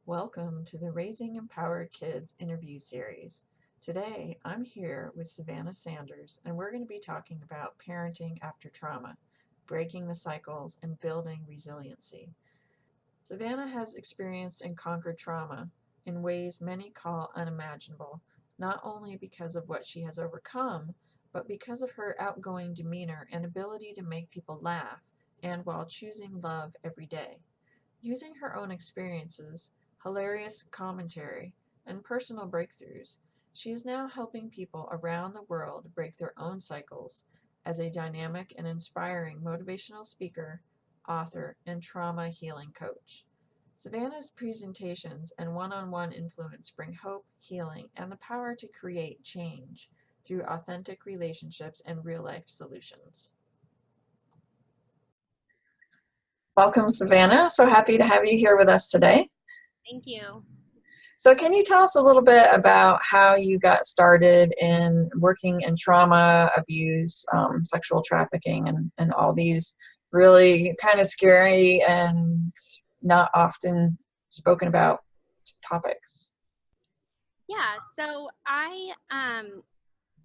Welcome to the Raising Empowered Kids interview series. Today, I'm here with Savannah Sanders, and we're going to be talking about parenting after trauma, breaking the cycles, and building resiliency. Savannah has experienced and conquered trauma in ways many call unimaginable, not only because of what she has overcome, but because of her outgoing demeanor and ability to make people laugh, and while choosing love every day. Using her own experiences, hilarious commentary, and personal breakthroughs, she is now helping people around the world break their own cycles as a dynamic and inspiring motivational speaker, author, and trauma healing coach. Savannah's presentations and one-on-one influence bring hope, healing, and the power to create change through authentic relationships and real-life solutions. Welcome, Savannah. So happy to have you here with us today. Thank you. So can you tell us a little bit about how you got started in working in trauma, abuse, sexual trafficking, and all these really kind of scary and not often spoken about topics? Yeah, so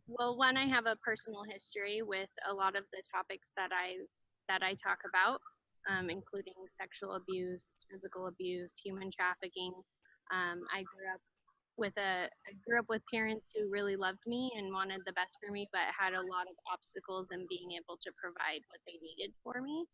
one, I have a personal history with a lot of the topics that I talk about, including sexual abuse, physical abuse, human trafficking. I grew up with parents who really loved me and wanted the best for me, but had a lot of obstacles in being able to provide what they needed for me.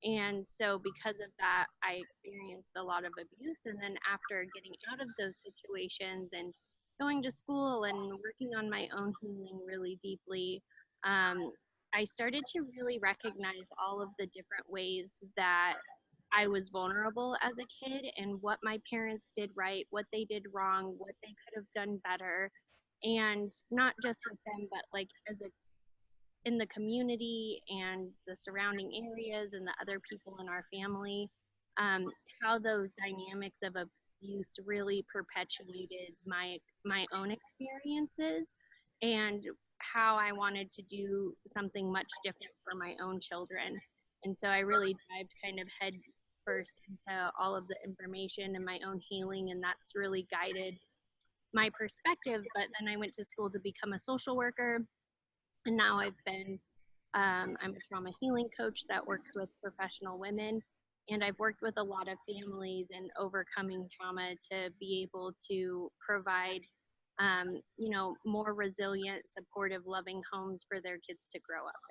And so, because of that, I experienced a lot of abuse. And then, after getting out of those situations and going to school and working on my own healing really deeply, um, I started to really recognize all of the different ways that I was vulnerable as a kid and what my parents did right, what they did wrong, what they could have done better. And not just with them, but like as a in the community and the surrounding areas and the other people in our family, um, how those dynamics of abuse really perpetuated my own experiences, and how I wanted to do something much different for my own children. And so I really dived kind of head first into all of the information and my own healing, and that's really guided my perspective. But then I went to school to become a social worker, and now I'm a trauma healing coach that works with professional women, and I've worked with a lot of families in overcoming trauma to be able to provide, more resilient, supportive, loving homes for their kids to grow up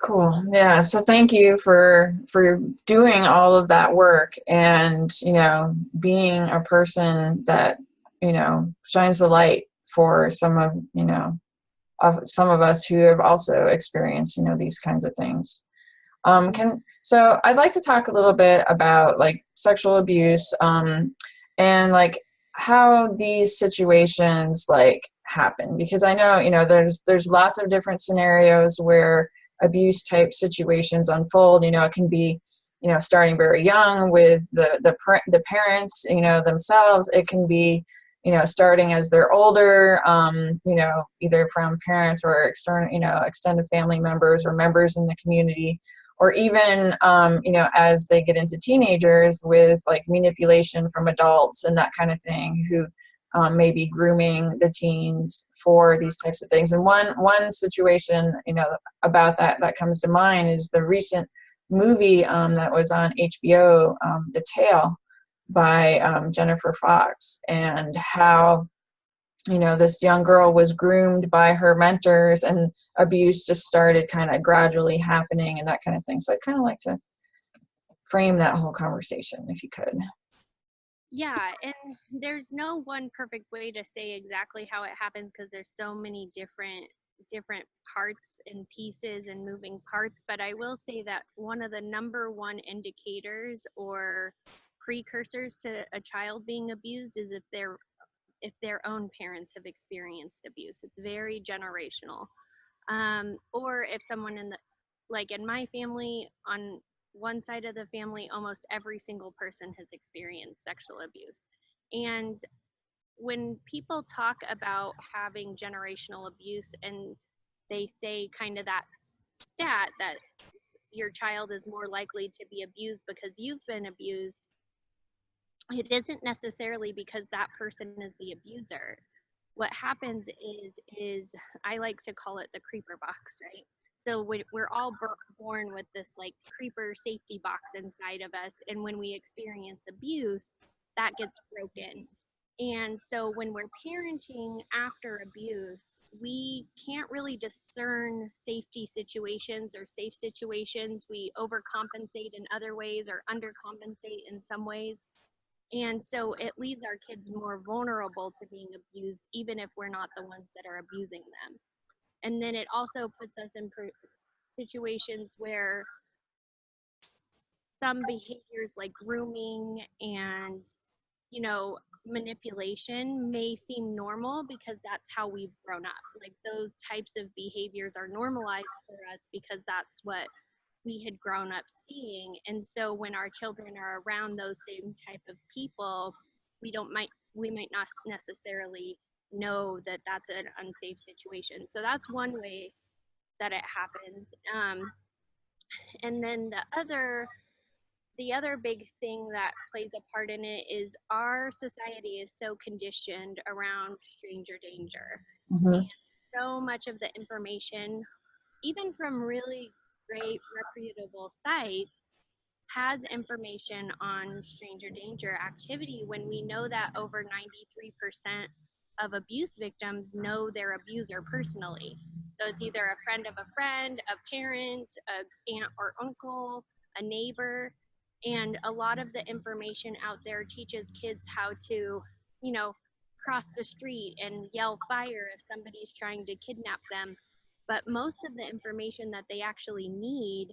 Cool. Yeah. So thank you for doing all of that work and, being a person that, shines the light for some of us who have also experienced, these kinds of things. So I'd like to talk a little bit about like sexual abuse, and like how these situations like happen, because I know, there's lots of different scenarios where abuse type situations unfold. It can be, starting very young with the parents, themselves. It can be, starting as they're older, either from parents or extended family members or members in the community, or even, as they get into teenagers with like manipulation from adults and that kind of thing, who may be grooming the teens for these types of things. And one situation, about that comes to mind is the recent movie that was on HBO, The Tale, by Jennifer Fox, and how this young girl was groomed by her mentors and abuse just started kind of gradually happening and that kind of thing. So I'd kind of like to frame that whole conversation, if you could. Yeah, and there's no one perfect way to say exactly how it happens, because there's so many different parts and pieces and moving parts. But I will say that one of the number one indicators or precursors to a child being abused is if their own parents have experienced abuse. It's very generational. Or if someone like in my family, on one side of the family, almost every single person has experienced sexual abuse. And when people talk about having generational abuse, and they say kind of that stat that your child is more likely to be abused because you've been abused, it isn't necessarily because that person is the abuser. What happens is I like to call it the creeper box, right? So we're all born with this like creeper safety box inside of us, and when we experience abuse, that gets broken. And so when we're parenting after abuse, we can't really discern safety situations or safe situations. We overcompensate in other ways or undercompensate in some ways. And so it leaves our kids more vulnerable to being abused, even if we're not the ones that are abusing them. And then it also puts us in situations where some behaviors like grooming and, you know, manipulation may seem normal because that's how we've grown up. Like those types of behaviors are normalized for us because that's what we had grown up seeing. And so when our children are around those same type of people, we might not necessarily know that that's an unsafe situation. So that's one way that it happens. And then the other big thing that plays a part in it is our society is so conditioned around stranger danger. Mm-hmm. And so much of the information, even from really great reputable sites, has information on stranger danger activity when we know that over 93% of abuse victims know their abuser personally. So it's either a friend of a friend, a parent, a aunt or uncle, a neighbor, and a lot of the information out there teaches kids how to, you know, cross the street and yell fire if somebody's trying to kidnap them. But most of the information that they actually need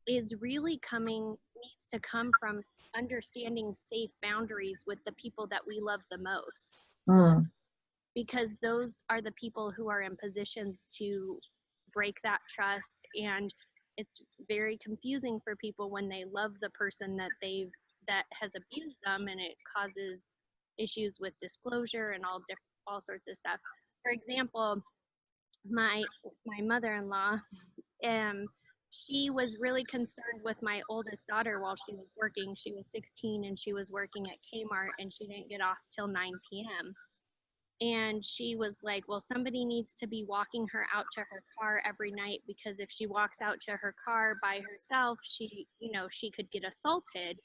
is really needs to come from understanding safe boundaries with the people that we love the most, Mm. because those are the people who are in positions to break that trust. And it's very confusing for people when they love the person that has abused them, and it causes issues with disclosure and all sorts of stuff. For example, my mother-in-law, um, she was really concerned with my oldest daughter while she was working. She was 16 and she was working at Kmart, and she didn't get off till 9 p.m. And she was like, well, somebody needs to be walking her out to her car every night, because if she walks out to her car by herself, she could get assaulted.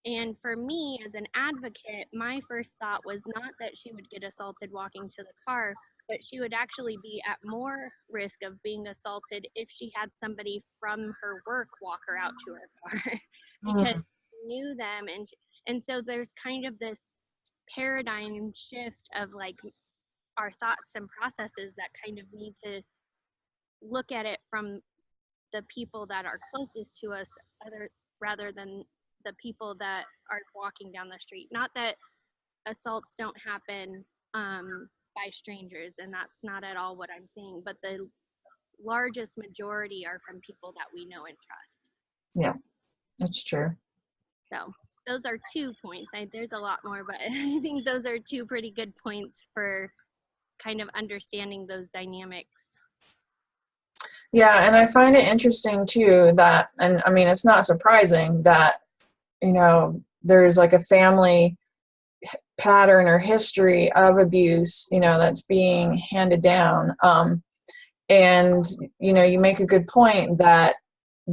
And for me, as an advocate, my first thought was not that she would get assaulted walking to the car, but she would actually be at more risk of being assaulted if she had somebody from her work walk her out to her car because Mm. she knew them. And so there's kind of this paradigm shift of like our thoughts and processes that kind of need to look at it from the people that are closest to us, rather than the people that are walking down the street. Not that assaults don't happen by strangers, and that's not at all what I'm saying, but the largest majority are from people that we know and trust. Yeah, that's true. So those are 2 points. There's a lot more, but I think those are 2 pretty good points for kind of understanding those dynamics. Yeah, and I find it interesting too that, and I mean, it's not surprising that, there's like a family pattern or history of abuse, that's being handed down. And, you make a good point that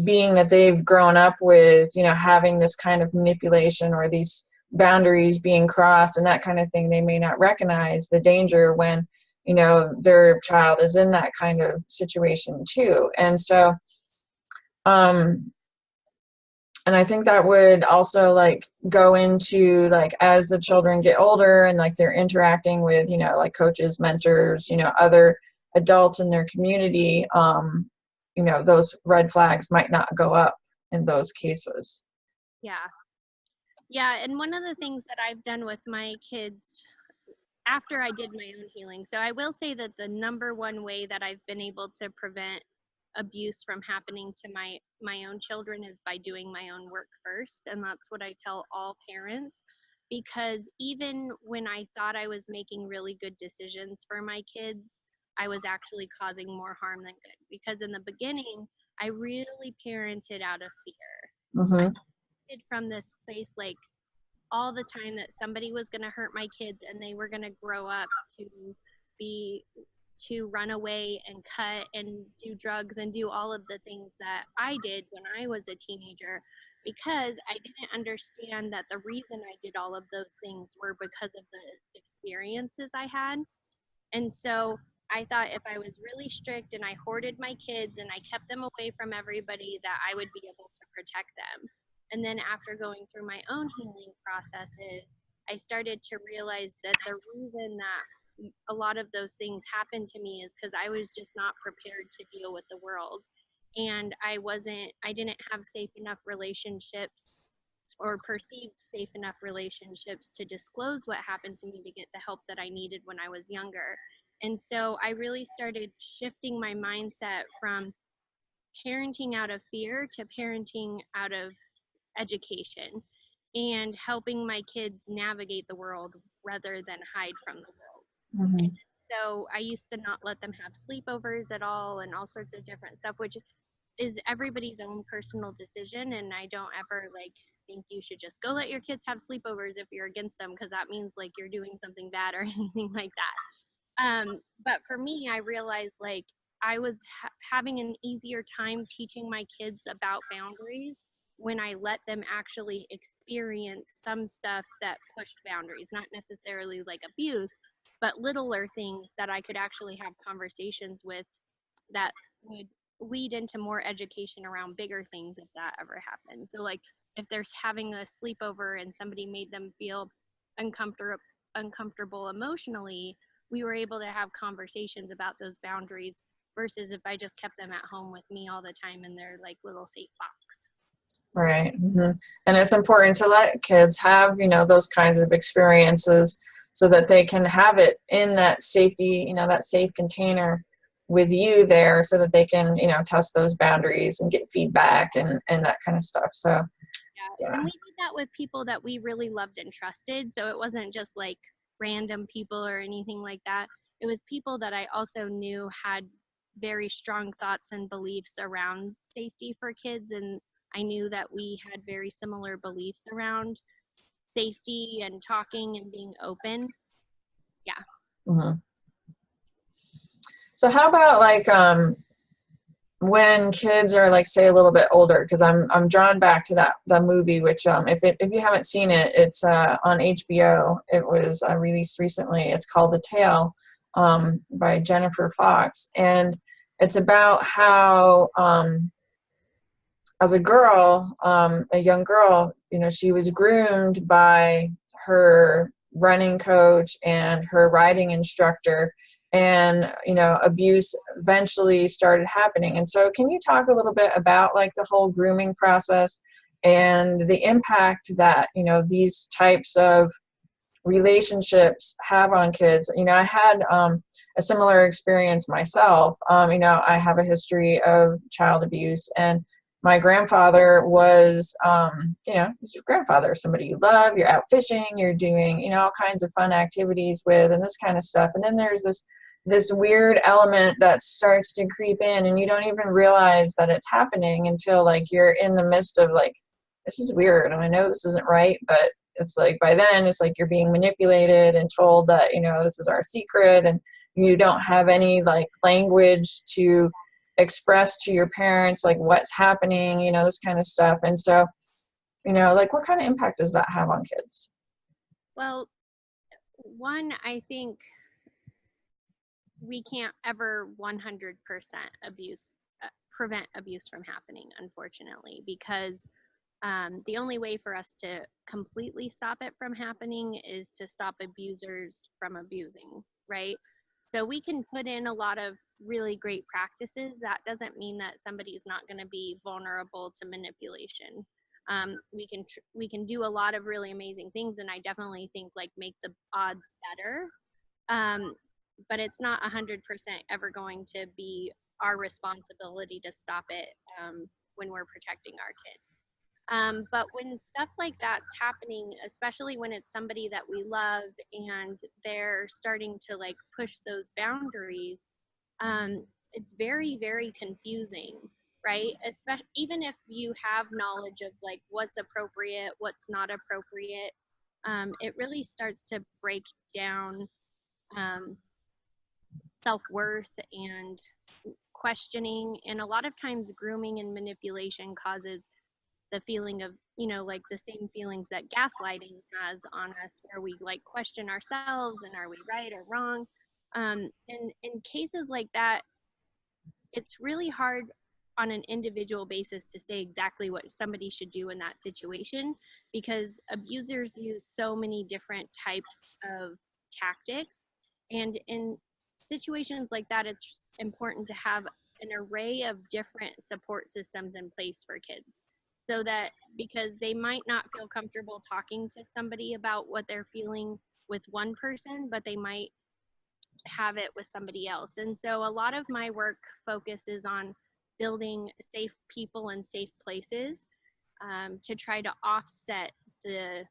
being that they've grown up with, having this kind of manipulation or these boundaries being crossed and that kind of thing, they may not recognize the danger when, their child is in that kind of situation too. And so, and I think that would also like go into like as the children get older and like they're interacting with, like coaches, mentors, other adults in their community, those red flags might not go up in those cases. Yeah. Yeah. And one of the things that I've done with my kids after I did my own healing, so I will say that the number one way that I've been able to prevent abuse from happening to my own children is by doing my own work first. And that's what I tell all parents, because even when I thought I was making really good decisions for my kids, I was actually causing more harm than good, because in the beginning I really parented out of fear. I Mm-hmm. did from this place like all the time that somebody was going to hurt my kids and they were going to grow up to be to run away and cut and do drugs and do all of the things that I did when I was a teenager, because I didn't understand that the reason I did all of those things were because of the experiences I had. And so I thought if I was really strict and I hoarded my kids and I kept them away from everybody, that I would be able to protect them. And then after going through my own healing processes, I started to realize that the reason that a lot of those things happened to me is because I was just not prepared to deal with the world. And I didn't have safe enough relationships or perceived safe enough relationships to disclose what happened to me to get the help that I needed when I was younger. And so I really started shifting my mindset from parenting out of fear to parenting out of education and helping my kids navigate the world rather than hide from the world. And Mhm. so I used to not let them have sleepovers at all and all sorts of different stuff, which is everybody's own personal decision. And I don't ever like think you should just go let your kids have sleepovers if you're against them, because that means like you're doing something bad or anything like that. But for me, I realized like I was having an easier time teaching my kids about boundaries when I let them actually experience some stuff that pushed boundaries, not necessarily like abuse, but littler things that I could actually have conversations with that would lead into more education around bigger things if that ever happens. So like if there's having a sleepover and somebody made them feel uncomfortable emotionally, we were able to have conversations about those boundaries versus if I just kept them at home with me all the time in their like little safe box. Right. And it's important to let kids have, those kinds of experiences so that they can have it in that safety, that safe container with you there so that they can, test those boundaries and get feedback and that kind of stuff. So, Yeah. yeah. And we did that with people that we really loved and trusted. So it wasn't just like random people or anything like that. It was people that I also knew had very strong thoughts and beliefs around safety for kids. And I knew that we had very similar beliefs around safety and talking and being open. Yeah. hmm So how about like, when kids are like say a little bit older, because I'm drawn back to the movie, which if you haven't seen it, it's on HBO. It was released recently. It's called The Tale, by Jennifer Fox, and it's about how as a girl, a young girl, she was groomed by her running coach and her riding instructor, and abuse eventually started happening. And so can you talk a little bit about like the whole grooming process and the impact that these types of relationships have on kids? I had a similar experience myself. I have a history of child abuse, and my grandfather was, he's your grandfather, somebody you love, you're out fishing, you're doing, all kinds of fun activities with, and this kind of stuff. And then there's this weird element that starts to creep in, and you don't even realize that it's happening until like you're in the midst of like, this is weird, and I know this isn't right, but it's like by then it's like you're being manipulated and told that this is our secret, and you don't have any like language to express to your parents like what's happening, this kind of stuff. And so like what kind of impact does that have on kids? Well, one, I think we can't ever 100% prevent abuse from happening, unfortunately, because the only way for us to completely stop it from happening is to stop abusers from abusing, right? So we can put in a lot of really great practices. That doesn't mean that somebody's not going to be vulnerable to manipulation. We can do a lot of really amazing things, and I definitely think like make the odds better. Um, but it's not 100% ever going to be our responsibility to stop it when we're protecting our kids. But when stuff like that's happening, especially when it's somebody that we love and they're starting to like push those boundaries, it's very, very confusing, right? Especially even if you have knowledge of like what's appropriate, what's not appropriate. it really starts to break down um, self-worth and questioning. And a lot of times grooming and manipulation causes the feeling of, like the same feelings that gaslighting has on us, where we like question ourselves and are we right or wrong. And in cases like that, it's really hard on an individual basis to say exactly what somebody should do in that situation, because abusers use so many different types of tactics. And in situations like that, it's important to have an array of different support systems in place for kids, so that, because they might not feel comfortable talking to somebody about what they're feeling with one person, but they might have it with somebody else. And so a lot of my work focuses on building safe people and safe places, to try to the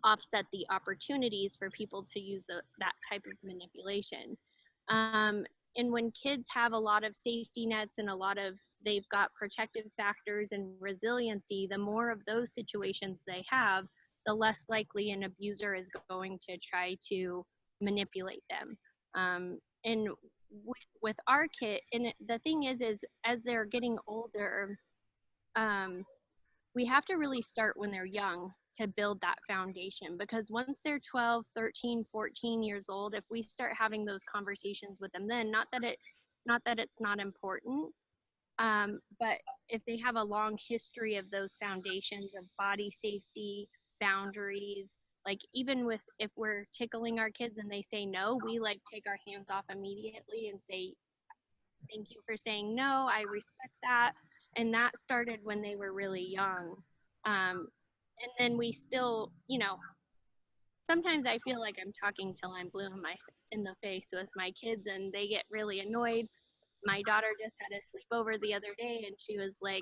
offset the opportunities for people to use that type of manipulation. And when kids have a lot of safety nets and they've got protective factors and resiliency, the more of those situations they have, the less likely an abuser is going to try to manipulate them. And with our kid, and the thing is as they're getting older, we have to really start when they're young to build that foundation, because once they're 12, 13, 14 years old, if we start having those conversations with them, then not that it's not important, but if they have a long history of those foundations of body safety, boundaries, like even with, if we're tickling our kids and they say no, we like take our hands off immediately and say, thank you for saying no, I respect that. And that started when they were really young. And then we still, sometimes I feel like I'm talking till I'm blue in the face with my kids, and they get really annoyed. My daughter just had a sleepover the other day, and she was like,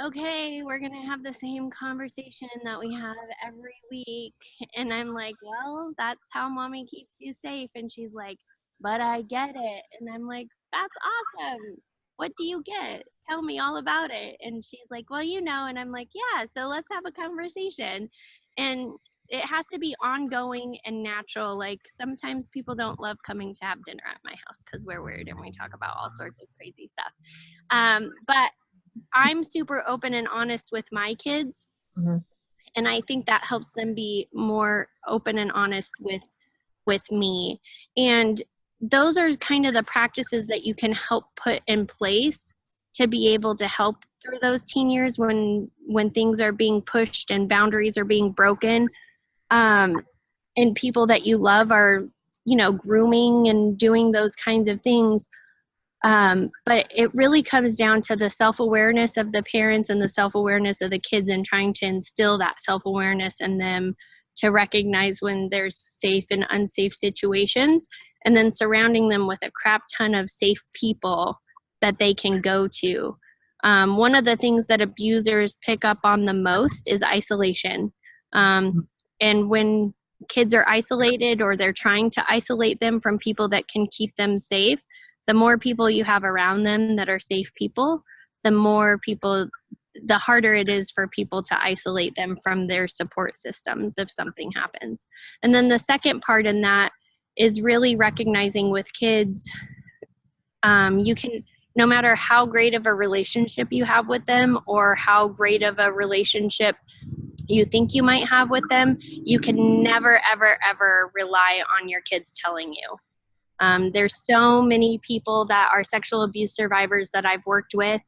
okay, we're going to have the same conversation that we have every week. And I'm like, well, that's how mommy keeps you safe. And she's like, but I get it. And I'm like, that's awesome. What do you get? Tell me all about it. And she's like, well, and I'm like, yeah, so let's have a conversation. And it has to be ongoing and natural. Like sometimes people don't love coming to have dinner at my house because we're weird and we talk about all sorts of crazy stuff. But I'm super open and honest with my kids. Mm-hmm. And I think that helps them be more open and honest with me. And those are kind of the practices that you can help put in place to be able to help through those teen years when things are being pushed and boundaries are being broken. And people that you love are, grooming and doing those kinds of things. But it really comes down to the self-awareness of the parents and the self-awareness of the kids, and trying to instill that self-awareness in them to recognize when there's safe and unsafe situations, and then surrounding them with a crap ton of safe people that they can go to. One of the things that abusers pick up on the most is isolation. And when kids are isolated, or they're trying to isolate them from people that can keep them safe, the more people you have around them that are safe people, the harder it is for people to isolate them from their support systems if something happens. And then the second part in that is really recognizing with kids, you can, no matter how great of a relationship you have with them, or how great of a relationship you think you might have with them, you can never, ever, ever rely on your kids telling you. There's so many people that are sexual abuse survivors that I've worked with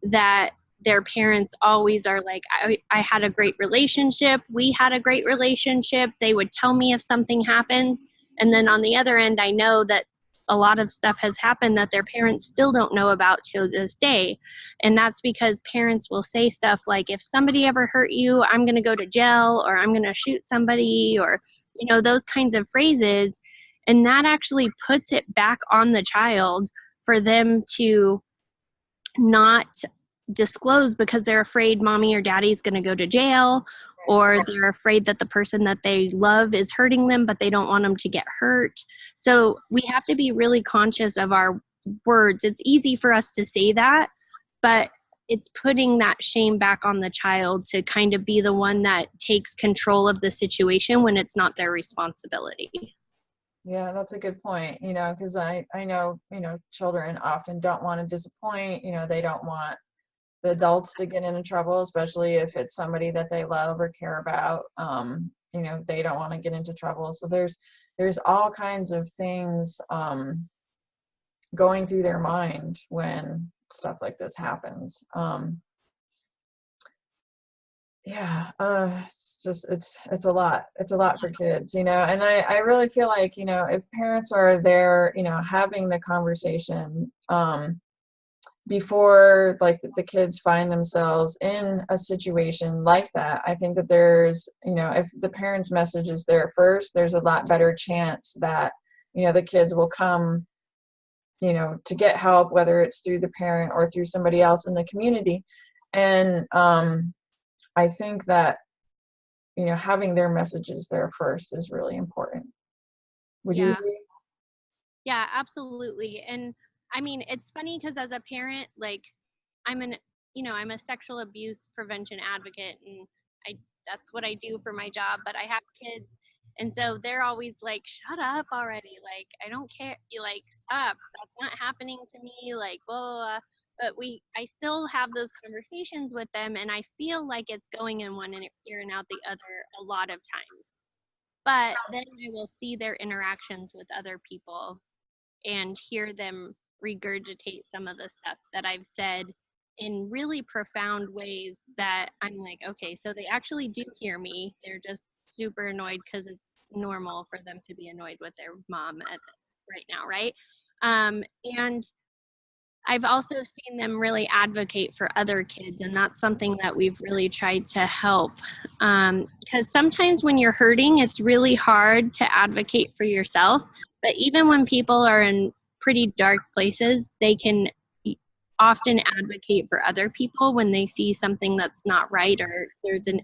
that their parents always are like, I had a great relationship. We had a great relationship. They would tell me if something happens. And then on the other end, I know that a lot of stuff has happened that their parents still don't know about to this day. And that's because parents will say stuff like, if somebody ever hurt you, I'm going to go to jail, or I'm going to shoot somebody, or, those kinds of phrases. And that actually puts it back on the child for them to not disclose, because they're afraid mommy or daddy is going to go to jail, or they're afraid that the person that they love is hurting them, but they don't want them to get hurt. So we have to be really conscious of our words. It's easy for us to say that, but it's putting that shame back on the child to kind of be the one that takes control of the situation when it's not their responsibility. Yeah, that's a good point, you know, because I know, you know, children often don't want to disappoint, you know, they don't want the adults to get into trouble, especially if it's somebody that they love or care about. You know, they don't want to get into trouble. So there's all kinds of things going through their mind when stuff like this happens. Yeah, it's a lot. It's a lot for kids, you know, and I really feel like, you know, if parents are there, you know, having the conversation before like the kids find themselves in a situation like that, I think that there's, you know, if the parents' message is there first, there's a lot better chance that, you know, the kids will come, you know, to get help, whether it's through the parent or through somebody else in the community. And I think that, you know, having their messages there first is really important. Would you Yeah. agree? Yeah, absolutely. And I mean, it's funny because as a parent, like I'm an, I'm a sexual abuse prevention advocate, and I that's what I do for my job. But I have kids, and so they're always like, "Shut up already! Like I don't care. You like stop. That's not happening to me. Like blah blah." Blah. But I still have those conversations with them, and I feel like it's going in one ear and out the other a lot of times. But then I will see their interactions with other people and hear them regurgitate some of the stuff that I've said in really profound ways that I'm like, okay, so they actually do hear me. They're just super annoyed because it's normal for them to be annoyed with their mom right now, right? And I've also seen them really advocate for other kids, and that's something that we've really tried to help. Because sometimes when you're hurting, it's really hard to advocate for yourself. But even when people are in pretty dark places, they can often advocate for other people when they see something that's not right or there's an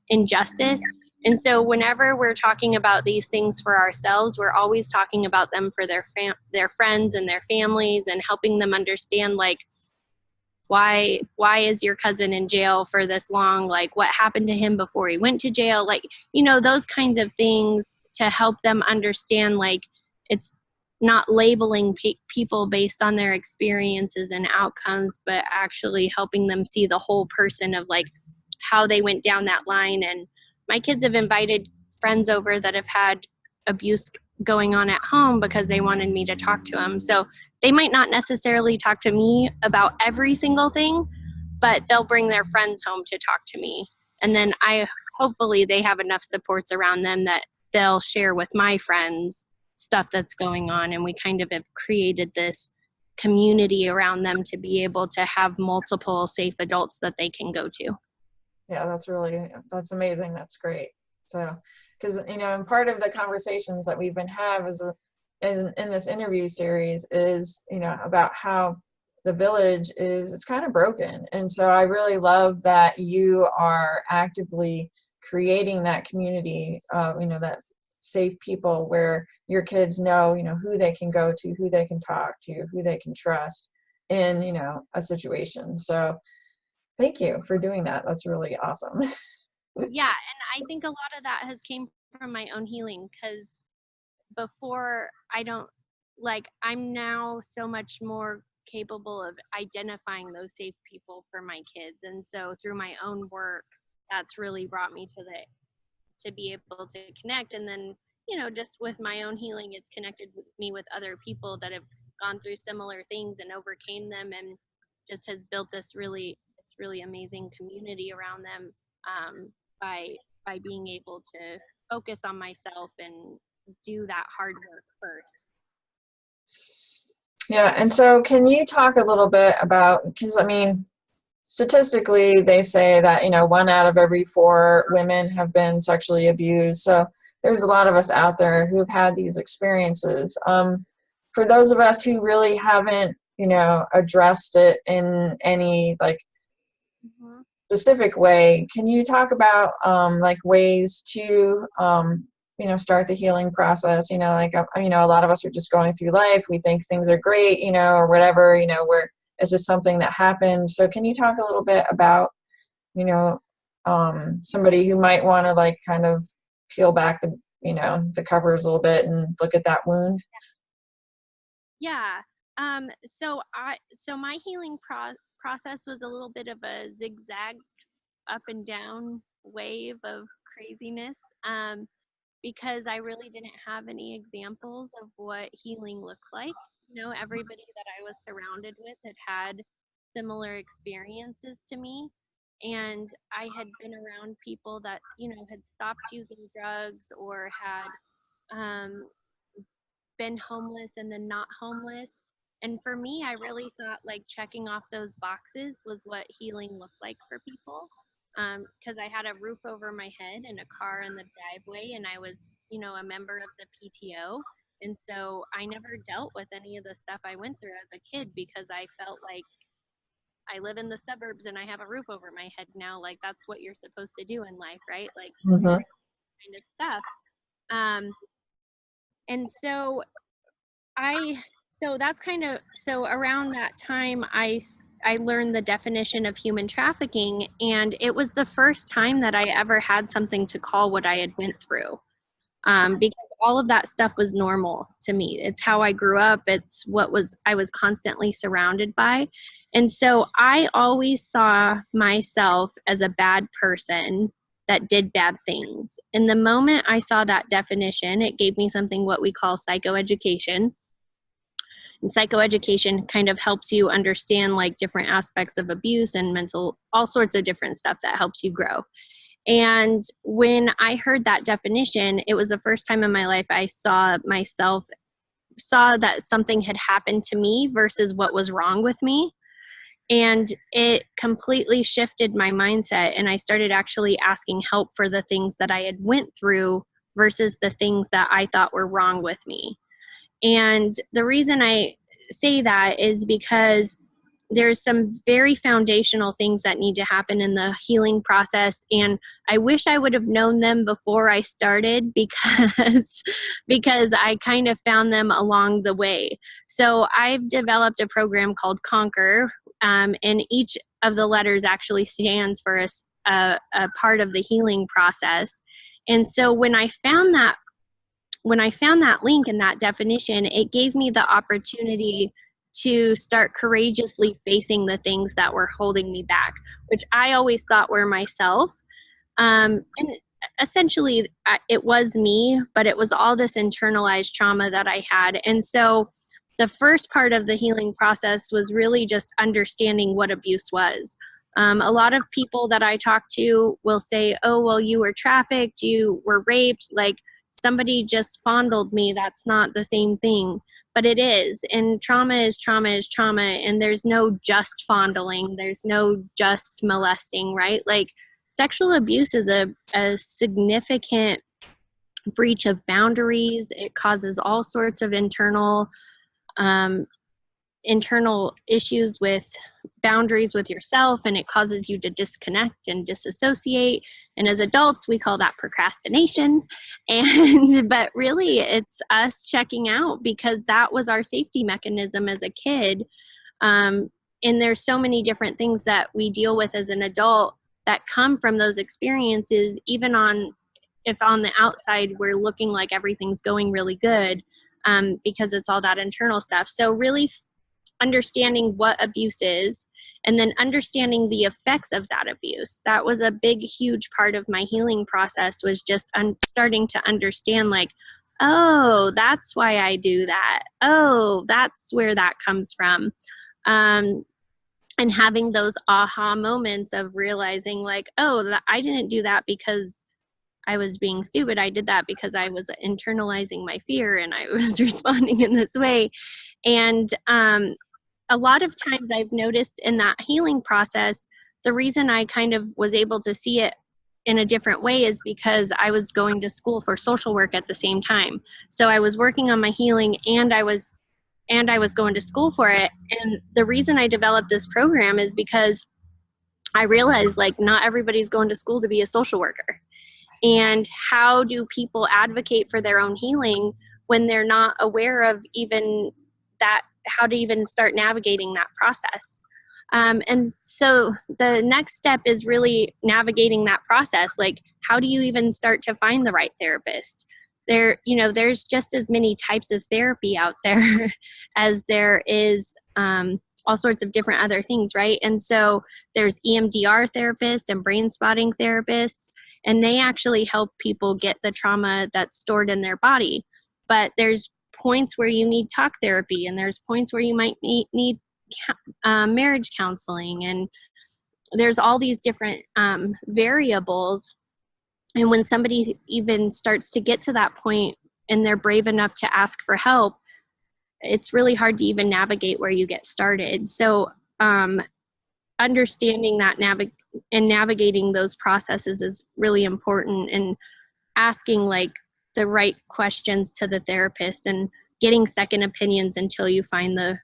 injustice. And so whenever we're talking about these things for ourselves, we're always talking about them for their friends and their families, and helping them understand, like, why is your cousin in jail for this long? Like, what happened to him before he went to jail? Like, those kinds of things, to help them understand, like, it's not labeling people based on their experiences and outcomes, but actually helping them see the whole person of like how they went down that line. And my kids have invited friends over that have had abuse going on at home because they wanted me to talk to them. So they might not necessarily talk to me about every single thing, but they'll bring their friends home to talk to me. And then hopefully they have enough supports around them that they'll share with my friends stuff that's going on. And we kind of have created this community around them to be able to have multiple safe adults that they can go to. Yeah, that's amazing. That's great. So, because, and part of the conversations that we've been having in this interview series is, about how the village it's kind of broken. And so I really love that you are actively creating that community of, that safe people where your kids know, who they can go to, who they can talk to, who they can trust in, a situation. So thank you for doing that. That's really awesome. Yeah, and I think a lot of that has came from my own healing, because before I'm now so much more capable of identifying those safe people for my kids. And so through my own work, that's really brought me to be able to connect. And then, just with my own healing, it's connected with me with other people that have gone through similar things and overcame them, and just has built this really amazing community around them, by being able to focus on myself and do that hard work first. Yeah, and so can you talk a little bit about, because statistically they say that 1 out of every 4 women have been sexually abused. So there's a lot of us out there who've had these experiences. For those of us who really haven't addressed it in any specific way, can you talk about ways to start the healing process? A lot of us are just going through life. We think things are great, or whatever, we're is this something that happened? So can you talk a little bit about, you know, somebody who might want to like kind of peel back the, you know, the covers a little bit and look at that wound? Yeah. So my healing process was a little bit of a zigzag, up and down wave of craziness, because I really didn't have any examples of what healing looked like. You know, everybody that I was surrounded with had similar experiences to me. And I had been around people that, you know, had stopped using drugs or had um, been homeless and then not homeless. And for me, I really thought like checking off those boxes was what healing looked like for people. Because I had a roof over my head and a car in the driveway, and I was, you know, a member of the PTO. And so I never dealt with any of the stuff I went through as a kid because I felt like I live in the suburbs and I have a roof over my head now. Like that's what you're supposed to do in life, right? Like Mm-hmm. kind of stuff. Um, and so I so that's kind of so around that time I learned the definition of human trafficking, and it was the first time that I ever had something to call what I had went through. Because all of that stuff was normal to me. It's how I grew up. It's what was I was constantly surrounded by. And so I always saw myself as a bad person that did bad things. And the moment I saw that definition, it gave me something what we call psychoeducation. And psychoeducation kind of helps you understand like different aspects of abuse and mental, all sorts of different stuff that helps you grow. And when I heard that definition, it was the first time in my life I saw that something had happened to me versus what was wrong with me. And it completely shifted my mindset. And I started actually asking help for the things that I had went through versus the things that I thought were wrong with me. And the reason I say that is because there's some very foundational things that need to happen in the healing process, and I wish I would have known them before I started because because I kind of found them along the way. So I've developed a program called Conquer, and each of the letters actually stands for a part of the healing process. And so when I found that link and that definition, it gave me the opportunity to start courageously facing the things that were holding me back, which I always thought were myself. And essentially, it was me, but it was all this internalized trauma that I had. And so the first part of the healing process was really just understanding what abuse was. A lot of people that I talk to will say, oh, well, you were trafficked, you were raped, like somebody just fondled me. That's not the same thing, but it is. And trauma is trauma is trauma. And there's no just fondling, there's no just molesting, right? Like sexual abuse is a significant breach of boundaries. It causes all sorts of um, internal issues with boundaries with yourself, and it causes you to disconnect and disassociate. And as adults, we call that procrastination. And but really it's us checking out because that was our safety mechanism as a kid. And there's so many different things that we deal with as an adult that come from those experiences, even if on the outside we're looking like everything's going really good, because it's all that internal stuff. So really understanding what abuse is and then understanding the effects of that abuse. That was a big, huge part of my healing process, was just starting to understand like, oh, that's why I do that. Oh, that's where that comes from. And having those aha moments of realizing like, oh, I didn't do that because I was being stupid. I did that because I was internalizing my fear and I was responding in this way. And a lot of times I've noticed in that healing process, the reason I kind of was able to see it in a different way is because I was going to school for social work at the same time. So I was working on my healing and I was going to school for it. And the reason I developed this program is because I realized like not everybody's going to school to be a social worker. And how do people advocate for their own healing when they're not aware of even that how to even start navigating that process. And so the next step is really navigating that process. Like, how do you even start to find the right therapist? There's just as many types of therapy out there as there is all sorts of different other things, right? And so there's EMDR therapists and brain spotting therapists, and they actually help people get the trauma that's stored in their body. But there's points where you need talk therapy, and there's points where you might need marriage counseling, and there's all these different variables. And when somebody even starts to get to that point and they're brave enough to ask for help, it's really hard to even navigate where you get started. So understanding that and navigating those processes is really important, and asking like the right questions to the therapist and getting second opinions until you find the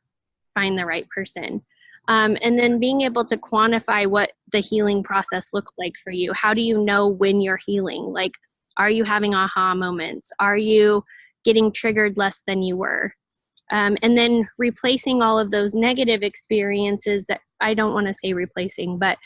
right person. And then being able to quantify what the healing process looks like for you. How do you know when you're healing? Like, are you having aha moments? Are you getting triggered less than you were? And then replacing all of those negative experiences that, I don't want to say replacing, but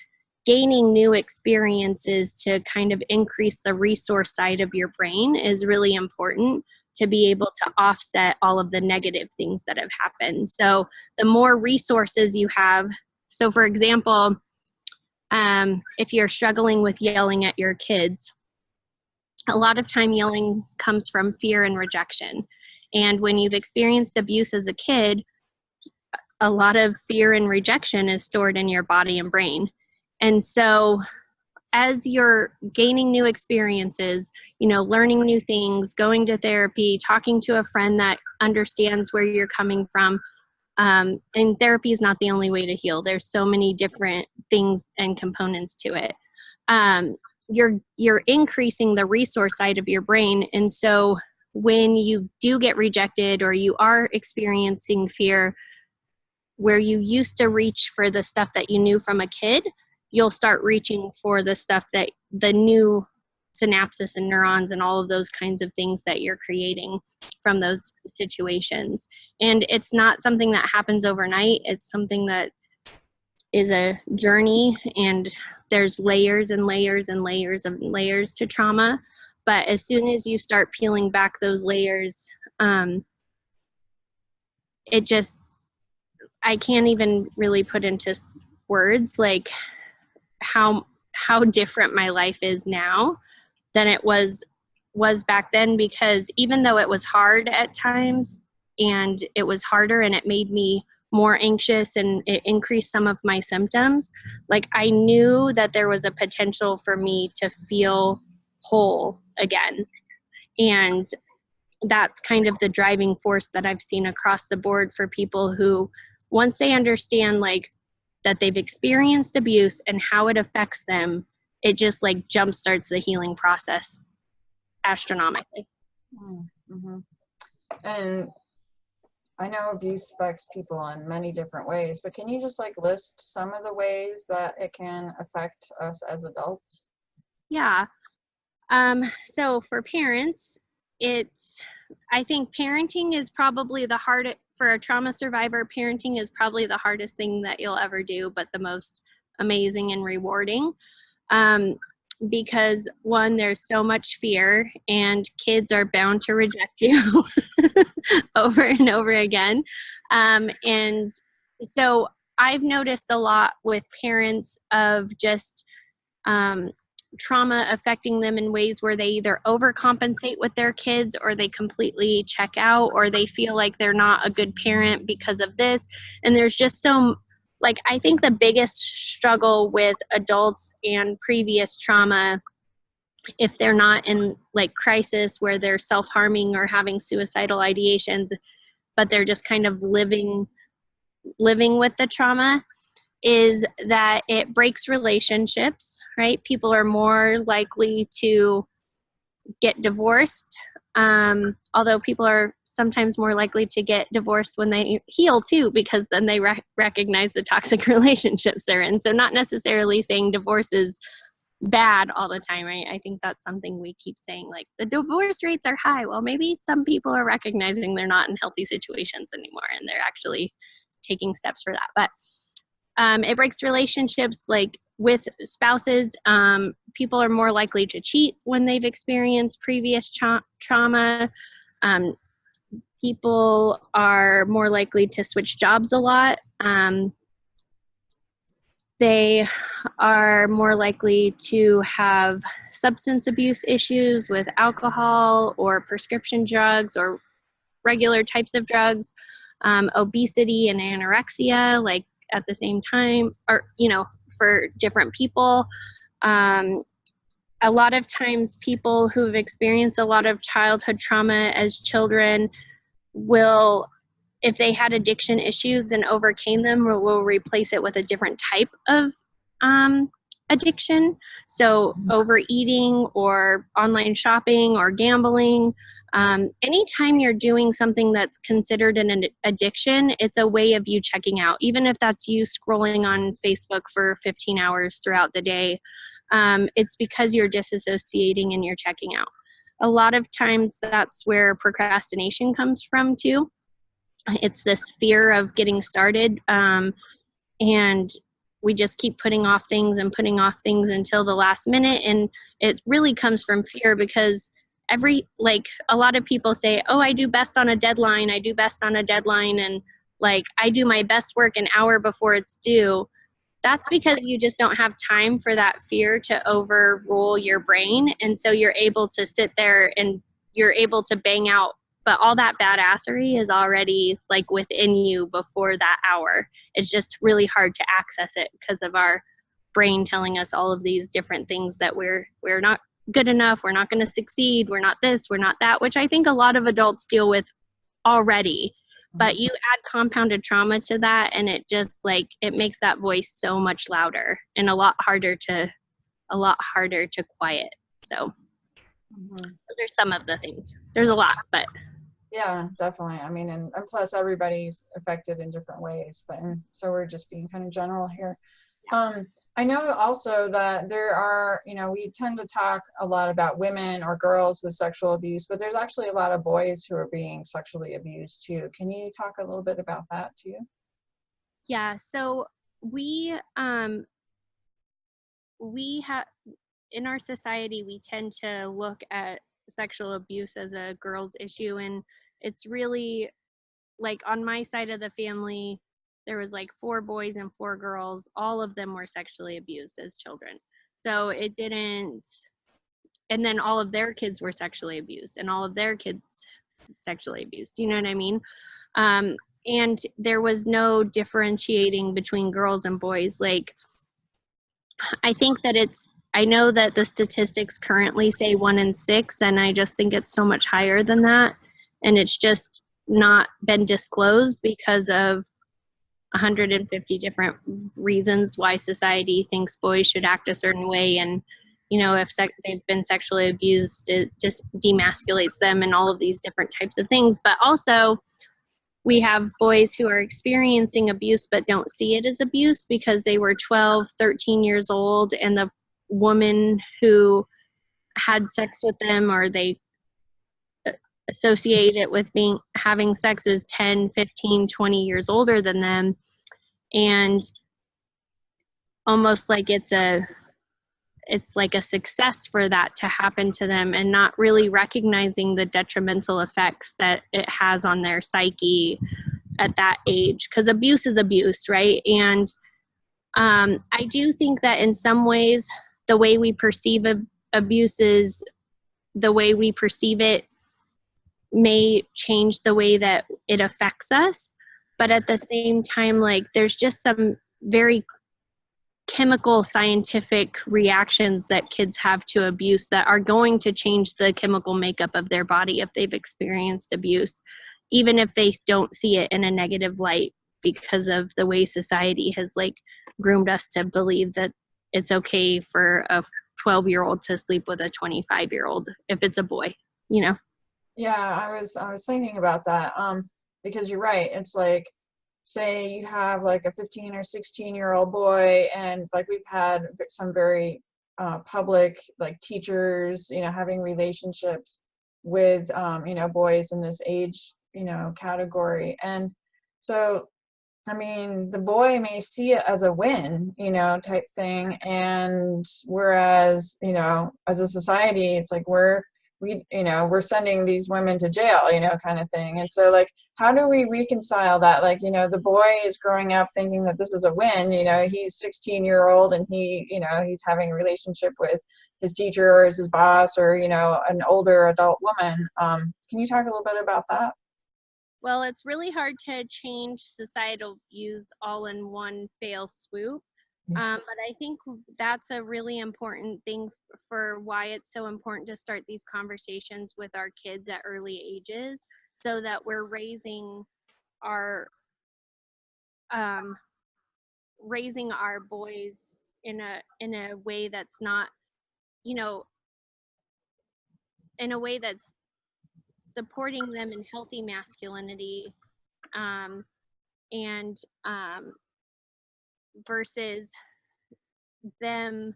gaining new experiences to kind of increase the resource side of your brain is really important to be able to offset all of the negative things that have happened. So the more resources you have, so for example, if you're struggling with yelling at your kids, a lot of time yelling comes from fear and rejection. And when you've experienced abuse as a kid, a lot of fear and rejection is stored in your body and brain. And so as you're gaining new experiences, learning new things, going to therapy, talking to a friend that understands where you're coming from, and therapy is not the only way to heal. There's so many different things and components to it. You're increasing the resource side of your brain. And so when you do get rejected or you are experiencing fear, where you used to reach for the stuff that you knew from a kid, you'll start reaching for the stuff that the new synapses and neurons and all of those kinds of things that you're creating from those situations. And it's not something that happens overnight. It's something that is a journey, and there's layers and layers and layers of layers to trauma. But as soon as you start peeling back those layers, I can't even really put into words like how different my life is now than it was back then, because even though it was hard at times, and it was harder and it made me more anxious and it increased some of my symptoms, like I knew that there was a potential for me to feel whole again. And that's kind of the driving force that I've seen across the board for people who, once they understand like that they've experienced abuse and how it affects them, it just like jumpstarts the healing process astronomically. Mm-hmm. And I know abuse affects people in many different ways, but can you just like list some of the ways that it can affect us as adults? Yeah. So for parents, I think parenting is probably the hardest, for a trauma survivor, parenting is probably the hardest thing that you'll ever do, but the most amazing and rewarding. Because one, there's so much fear, and kids are bound to reject you over and over again. And so I've noticed a lot with parents of just trauma affecting them in ways where they either overcompensate with their kids, or they completely check out, or they feel like they're not a good parent because of this. And there's just I think the biggest struggle with adults and previous trauma, if they're not in like crisis where they're self-harming or having suicidal ideations, but they're just kind of living with the trauma, is that it breaks relationships, right? People are more likely to get divorced, although people are sometimes more likely to get divorced when they heal too, because then they recognize the toxic relationships they're in. So not necessarily saying divorce is bad all the time, right? I think that's something we keep saying, like the divorce rates are high. Well, maybe some people are recognizing they're not in healthy situations anymore and they're actually taking steps for that. But it breaks relationships, like with spouses. People are more likely to cheat when they've experienced previous trauma. People are more likely to switch jobs a lot. They are more likely to have substance abuse issues with alcohol or prescription drugs or regular types of drugs, obesity and anorexia, like at the same time, or, for different people. A lot of times people who've experienced a lot of childhood trauma as children will, if they had addiction issues and overcame them, will replace it with a different type of addiction. So overeating or online shopping or gambling. Anytime you're doing something that's considered an addiction, it's a way of you checking out. Even if that's you scrolling on Facebook for 15 hours throughout the day, it's because you're disassociating and you're checking out. A lot of times that's where procrastination comes from too. It's this fear of getting started, and we just keep putting off things until the last minute. And it really comes from fear, because a lot of people say, oh, I do best on a deadline. And like, I do my best work an hour before it's due. That's because you just don't have time for that fear to overrule your brain. And so you're able to sit there and you're able to bang out, but all that badassery is already like within you before that hour. It's just really hard to access it because of our brain telling us all of these different things that we're not good enough, we're not going to succeed, we're not this, we're not that, which I think a lot of adults deal with already. But you add compounded trauma to that, and it just it makes that voice so much louder and a lot harder to quiet. So those are some of the things. There's a lot, but yeah, definitely. I mean, and plus everybody's affected in different ways, but so we're just being kind of general here. I know also that there are, we tend to talk a lot about women or girls with sexual abuse, but there's actually a lot of boys who are being sexually abused too. Can you talk a little bit about that too? Yeah, so we have, in our society, we tend to look at sexual abuse as a girl's issue, and it's really like on my side of the family, there was 4 boys and 4 girls. All of them were sexually abused as children. So it didn't, and then all of their kids were sexually abused and all of their kids sexually abused. You know what I mean? And there was no differentiating between girls and boys. I think that I know that the statistics currently say 1 in 6, and I just think it's so much higher than that. And it's just not been disclosed because of 150 different reasons why society thinks boys should act a certain way. And, if they've been sexually abused, it just demasculates them and all of these different types of things. But also, we have boys who are experiencing abuse but don't see it as abuse because they were 12, 13 years old, and the woman who had sex with them, or they associate it with having sex, is 10, 15, 20 years older than them, and almost like it's like a success for that to happen to them, and not really recognizing the detrimental effects that it has on their psyche at that age, because abuse is abuse, right? And I do think that in some ways the way we perceive abuse is the way we perceive it may change the way that it affects us. But at the same time, there's just some very chemical scientific reactions that kids have to abuse that are going to change the chemical makeup of their body if they've experienced abuse, even if they don't see it in a negative light, because of the way society has groomed us to believe that it's okay for a 12-year-old to sleep with a 25-year-old if it's a boy, Yeah, I was thinking about that, because you're right. It's say you have a 15 or 16-year-old boy, and we've had some very public, like teachers, you know, having relationships with, you know, boys in this age, you know, category. And so, I mean, the boy may see it as a win, you know, type thing. And whereas, you know, as a society, it's like you know, we're sending these women to jail, you know, kind of thing. And so, like, how do we reconcile that? Like, you know, the boy is growing up thinking that this is a win, you know, he's 16-year-old and he, you know, he's having a relationship with his teacher or his boss or, you know, an older adult woman. Can you talk a little bit about that? Well, it's really hard to change societal views all in one fell swoop. But I think that's a really important thing for why it's so important to start these conversations with our kids at early ages, so that we're our um, raising our boys in a way that's not, you know, in a way that's supporting them in healthy masculinity, um, and versus them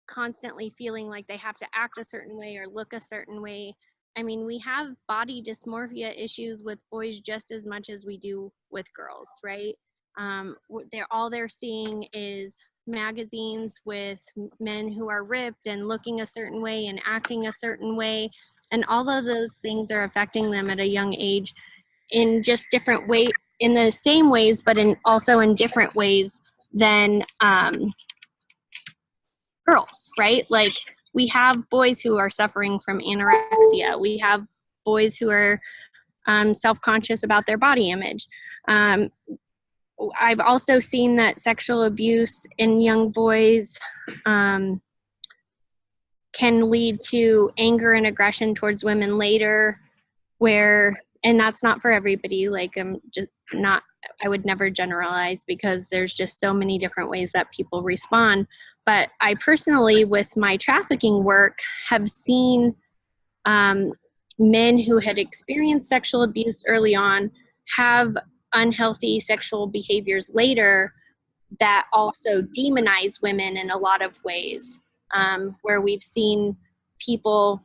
constantly feeling like they have to act a certain way or look a certain way. I mean, we have body dysmorphia issues with boys just as much as we do with girls, right? They're seeing is magazines with men who are ripped and looking a certain way and acting a certain way, and all of those things are affecting them at a young age in just different way, in the same ways, but also in different ways than girls, right? Like, we have boys who are suffering from anorexia. We have boys who are self-conscious about their body image. I've also seen that sexual abuse in young boys can lead to anger and aggression towards women later, and that's not for everybody. Like, I would never generalize because there's just so many different ways that people respond. But I personally, with my trafficking work, have seen men who had experienced sexual abuse early on have unhealthy sexual behaviors later that also demonize women in a lot of ways, where we've seen people,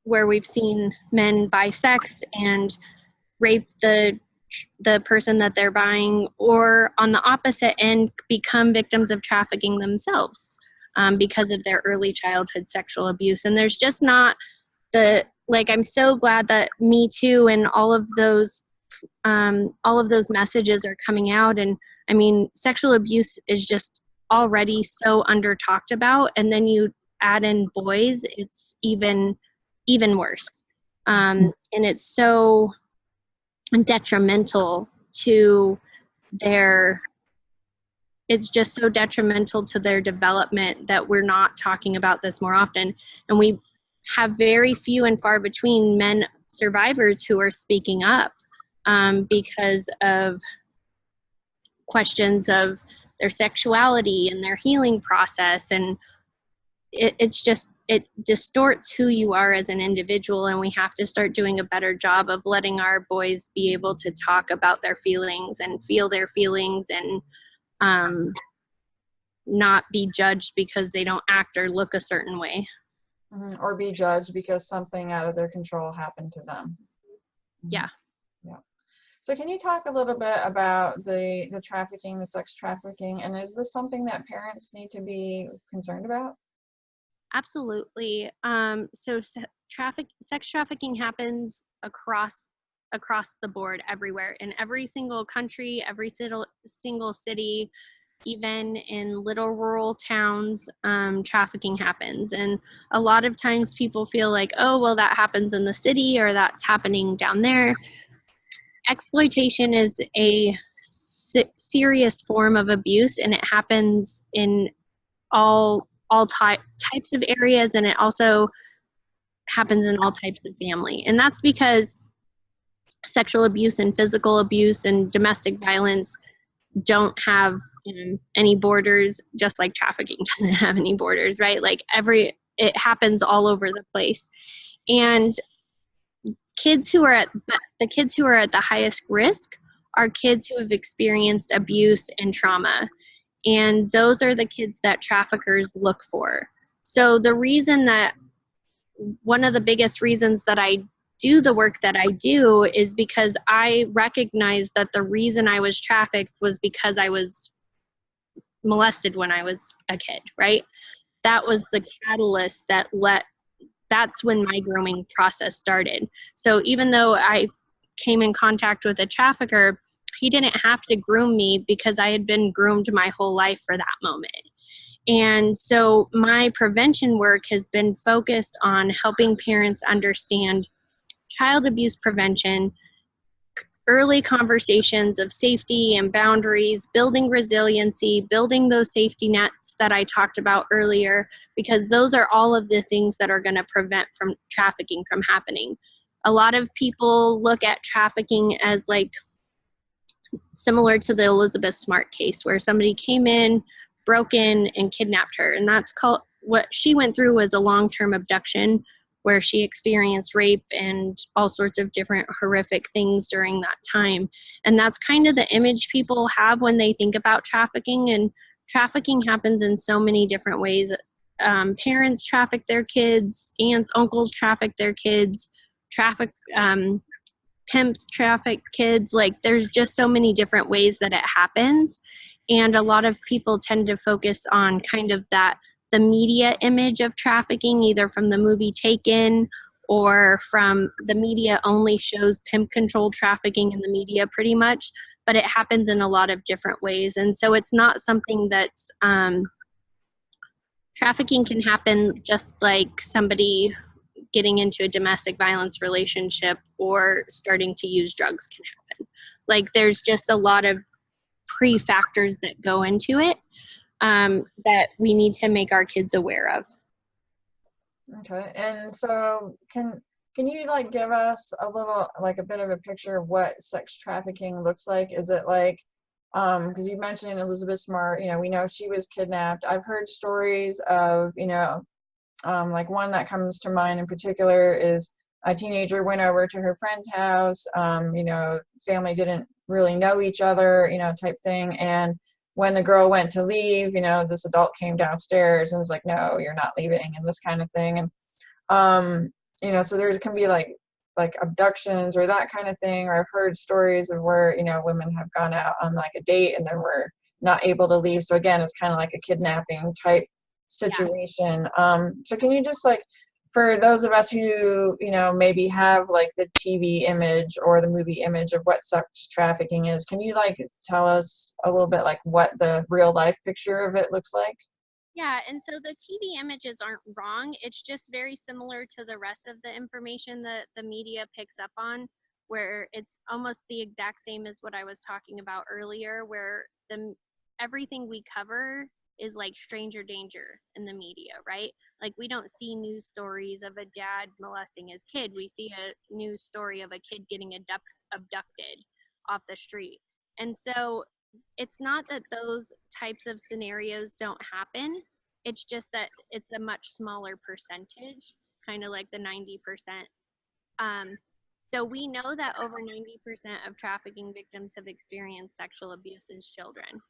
where we've seen men buy sex and rape the person that they're buying, or on the opposite end, become victims of trafficking themselves because of their early childhood sexual abuse. And there's just not I'm so glad that Me Too and all of those messages are coming out. And I mean, sexual abuse is just already so under talked about, and then you add in boys, it's even worse. And it's so detrimental to it's just so detrimental to their development that we're not talking about this more often. And we have very few and far between men survivors who are speaking up because of questions of their sexuality and their healing process. And it distorts who you are as an individual, and we have to start doing a better job of letting our boys be able to talk about their feelings and feel their feelings, and not be judged because they don't act or look a certain way. Or be judged because something out of their control happened to them. Yeah. Yeah. So can you talk a little bit about the trafficking, the sex trafficking, and is this something that parents need to be concerned about? Absolutely. So sex trafficking happens across the board, everywhere, in every single country, every single city, even in little rural towns. Trafficking happens, and a lot of times people feel like, oh, well, that happens in the city or that's happening down there. Exploitation is a serious form of abuse, and it happens in all types of areas, and it also happens in all types of family. And that's because sexual abuse and physical abuse and domestic violence don't have any borders, just like trafficking doesn't have any borders, right? Like it happens all over the place. And the kids who are at the highest risk are kids who have experienced abuse and trauma. And those are the kids that traffickers look for. So the reason that, one of the biggest reasons that I do the work that I do is because I recognize that the reason I was trafficked was because I was molested when I was a kid, right? That was the catalyst that's when my grooming process started. So even though I came in contact with a trafficker, he didn't have to groom me because I had been groomed my whole life for that moment. And so my prevention work has been focused on helping parents understand child abuse prevention, early conversations of safety and boundaries, building resiliency, building those safety nets that I talked about earlier, because those are all of the things that are going to prevent from trafficking from happening. A lot of people look at trafficking as like similar to the Elizabeth Smart case, where somebody came in, broke in, and kidnapped her. And that's called, what she went through was a long-term abduction, where she experienced rape and all sorts of different horrific things during that time. And that's kind of the image people have when they think about trafficking. And trafficking happens in so many different ways. Parents traffic their kids, aunts, uncles traffic their kids, pimps traffic kids. Like, there's just so many different ways that it happens. And a lot of people tend to focus on kind of the media image of trafficking, either from the movie Taken, or from the media only shows pimp controlled trafficking in the media pretty much, but it happens in a lot of different ways. And so it's not something that's, trafficking can happen just like somebody getting into a domestic violence relationship or starting to use drugs can happen. Like, there's just a lot of pre-factors that go into it that we need to make our kids aware of. Okay, and so can you like give us a little, like a bit of a picture of what sex trafficking looks like? Is it like, because you mentioned Elizabeth Smart, we know she was kidnapped. I've heard stories of, like one that comes to mind in particular is a teenager went over to her friend's house, family didn't really know each other, type thing. And when the girl went to leave, this adult came downstairs and was like, no, you're not leaving, and this kind of thing. And, so there can be like abductions or that kind of thing. Or I've heard stories of where, women have gone out on like a date and then were not able to leave. So again, it's kind of like a kidnapping type situation. So can you just like, for those of us who, maybe have like the TV image or the movie image of what sex trafficking is, can you like tell us a little bit like what the real life picture of it looks like? Yeah, and so the TV images aren't wrong. It's just very similar to the rest of the information that the media picks up on, where it's almost the exact same as what I was talking about earlier, where everything we cover is like stranger danger in the media, right? Like, we don't see news stories of a dad molesting his kid. We see a news story of a kid getting abducted off the street. And so it's not that those types of scenarios don't happen. It's just that it's a much smaller percentage, kind of like the 90%. So we know that over 90% of trafficking victims have experienced sexual abuse as children.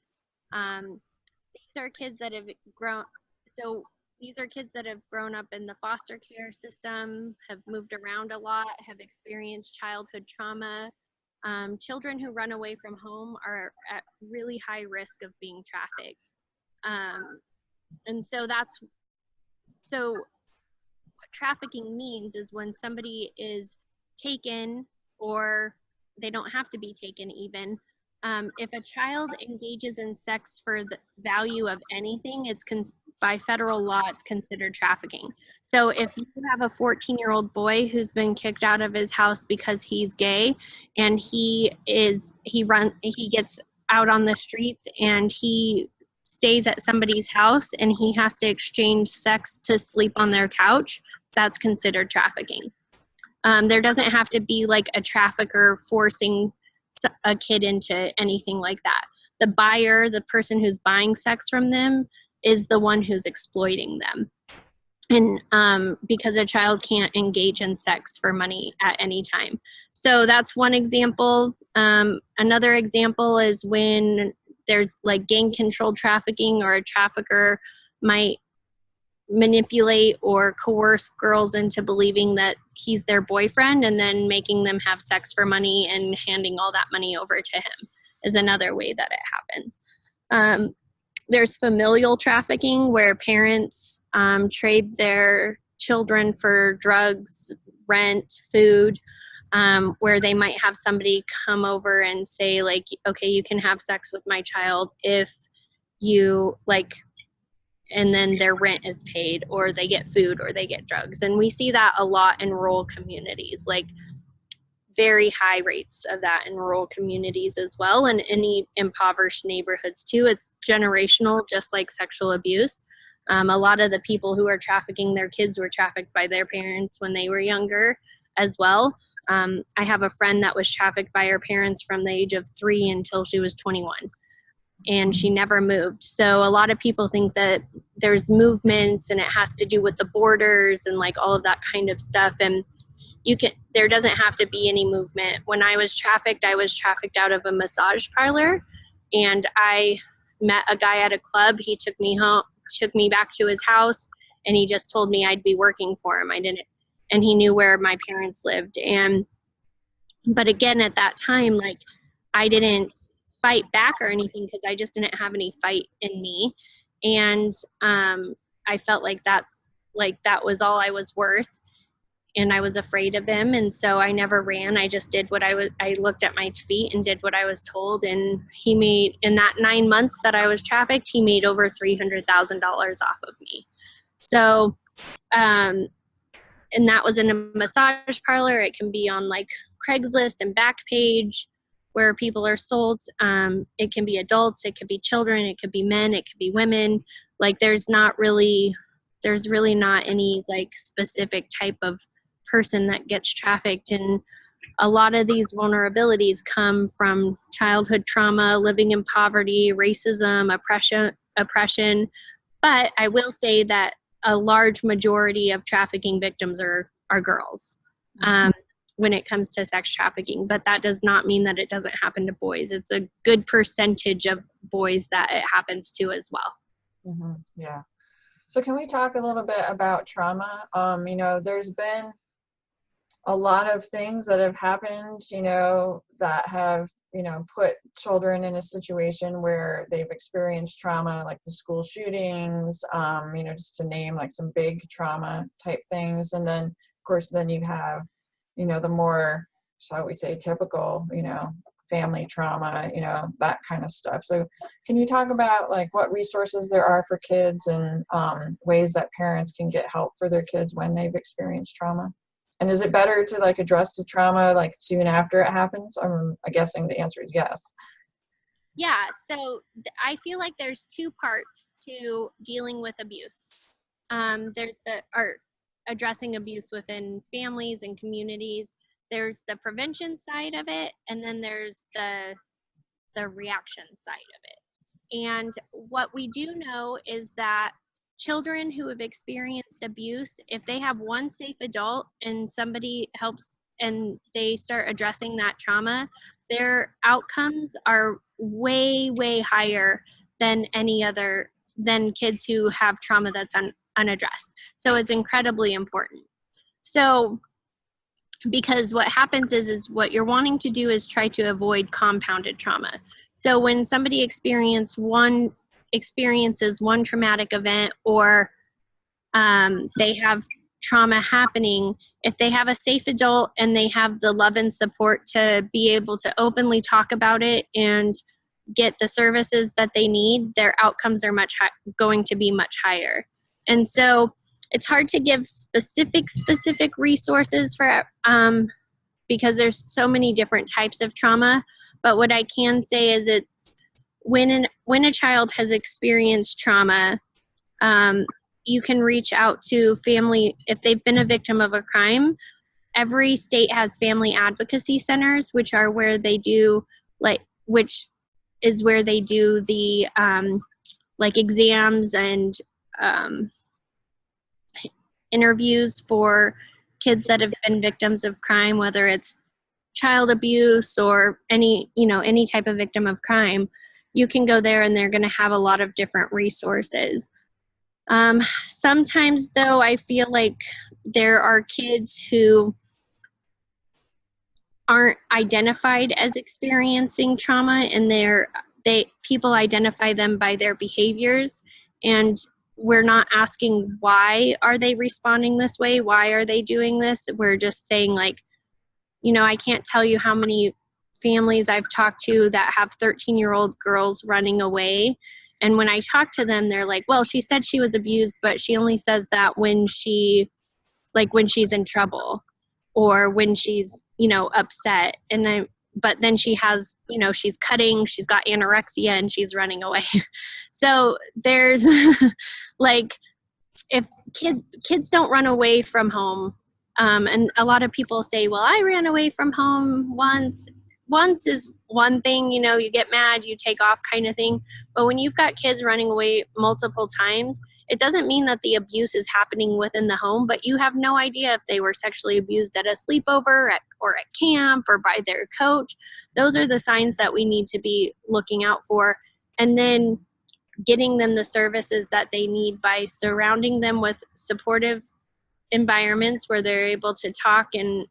These are kids that have grown. So these are kids that have grown up in the foster care system, have moved around a lot, have experienced childhood trauma. Children who run away from home are at really high risk of being trafficked. And so what trafficking means is when somebody is taken, or they don't have to be taken even. If a child engages in sex for the value of anything, by federal law, it's considered trafficking. So if you have a 14-year-old boy who's been kicked out of his house because he's gay, and he gets out on the streets and he stays at somebody's house and he has to exchange sex to sleep on their couch, that's considered trafficking. There doesn't have to be like a trafficker forcing a kid into anything like that. The buyer, the person who's buying sex from them, is the one who's exploiting them. And because a child can't engage in sex for money at any time. So that's one example. Another example is when there's like gang controlled trafficking, or a trafficker might manipulate or coerce girls into believing that he's their boyfriend and then making them have sex for money and handing all that money over to him is another way that it happens. There's familial trafficking, where parents trade their children for drugs, rent, food, where they might have somebody come over and say, like, okay, you can have sex with my child if you, like, and then their rent is paid, or they get food, or they get drugs. And we see that a lot in rural communities, like very high rates of that in rural communities as well, and any impoverished neighborhoods too. It's generational, just like sexual abuse. A lot of the people who are trafficking their kids were trafficked by their parents when they were younger as well. I have a friend that was trafficked by her parents from the age of 3 until she was 21, and she never moved. So a lot of people think that there's movements and it has to do with the borders and like all of that kind of stuff. And there doesn't have to be any movement. When I was trafficked out of a massage parlor, and I met a guy at a club. He took me back to his house, and he just told me I'd be working for him. And he knew where my parents lived. But again, at that time, like, I didn't fight back or anything, because I just didn't have any fight in me. And I felt like that was all I was worth. And I was afraid of him. And so I never ran. I just did I looked at my feet and did what I was told. And he made, in that 9 months that I was trafficked, he made over $300,000 off of me. So, and that was in a massage parlor. It can be on like Craigslist and Backpage, where people are sold. It can be adults, it could be children, it could be men, it could be women. Like, there's really not any like specific type of person that gets trafficked. And a lot of these vulnerabilities come from childhood trauma, living in poverty, racism, oppression. But I will say that a large majority of trafficking victims are girls when it comes to sex trafficking. But that does not mean that it doesn't happen to boys. It's a good percentage of boys that it happens to as well. Mm-hmm. Yeah. So can we talk a little bit about trauma? There's been a lot of things that have happened, that have, put children in a situation where they've experienced trauma, like the school shootings, just to name like some big trauma type things. And then, of course, then you have, the more, shall we say, typical, family trauma, that kind of stuff. So can you talk about like what resources there are for kids, and ways that parents can get help for their kids when they've experienced trauma? And is it better to like address the trauma like soon after it happens? I'm guessing the answer is yes. Yeah, so I feel like there's 2 parts to dealing with abuse. There's addressing abuse within families and communities. There's the prevention side of it, and then there's the reaction side of it. And what we do know is that children who have experienced abuse, if they have one safe adult and somebody helps and they start addressing that trauma, their outcomes are way, way higher than than kids who have trauma that's unaddressed. So it's incredibly important. So, because what happens is what you're wanting to do is try to avoid compounded trauma. So when somebody experiences one traumatic event, or they have trauma happening, if they have a safe adult and they have the love and support to be able to openly talk about it and get the services that they need, their outcomes are going to be much higher. And so it's hard to give specific resources for because there's so many different types of trauma. But what I can say is it's when a child has experienced trauma, you can reach out to family if they've been a victim of a crime. Every state has family advocacy centers, which is where they do the exams and interviews for kids that have been victims of crime, whether it's child abuse or any type of victim of crime. you can go there and they're going to have a lot of different resources. Sometimes though, I feel like there are kids who aren't identified as experiencing trauma, and people identify them by their behaviors, and we're not asking why are they responding this way, why are they doing this. We're just saying, like, I can't tell you how many families I've talked to that have 13-year-old girls running away, and when I talk to them, they're like, well, she said she was abused, but she only says that when she's in trouble or when she's, upset. But then she has, she's cutting, she's got anorexia, and she's running away. So there's like, if kids don't run away from home, and a lot of people say, well, I ran away from home once. Once is one thing, you get mad, you take off kind of thing. But when you've got kids running away multiple times, it doesn't mean that the abuse is happening within the home, but you have no idea if they were sexually abused at a sleepover or at camp or by their coach. Those are the signs that we need to be looking out for. And then getting them the services that they need by surrounding them with supportive environments where they're able to talk and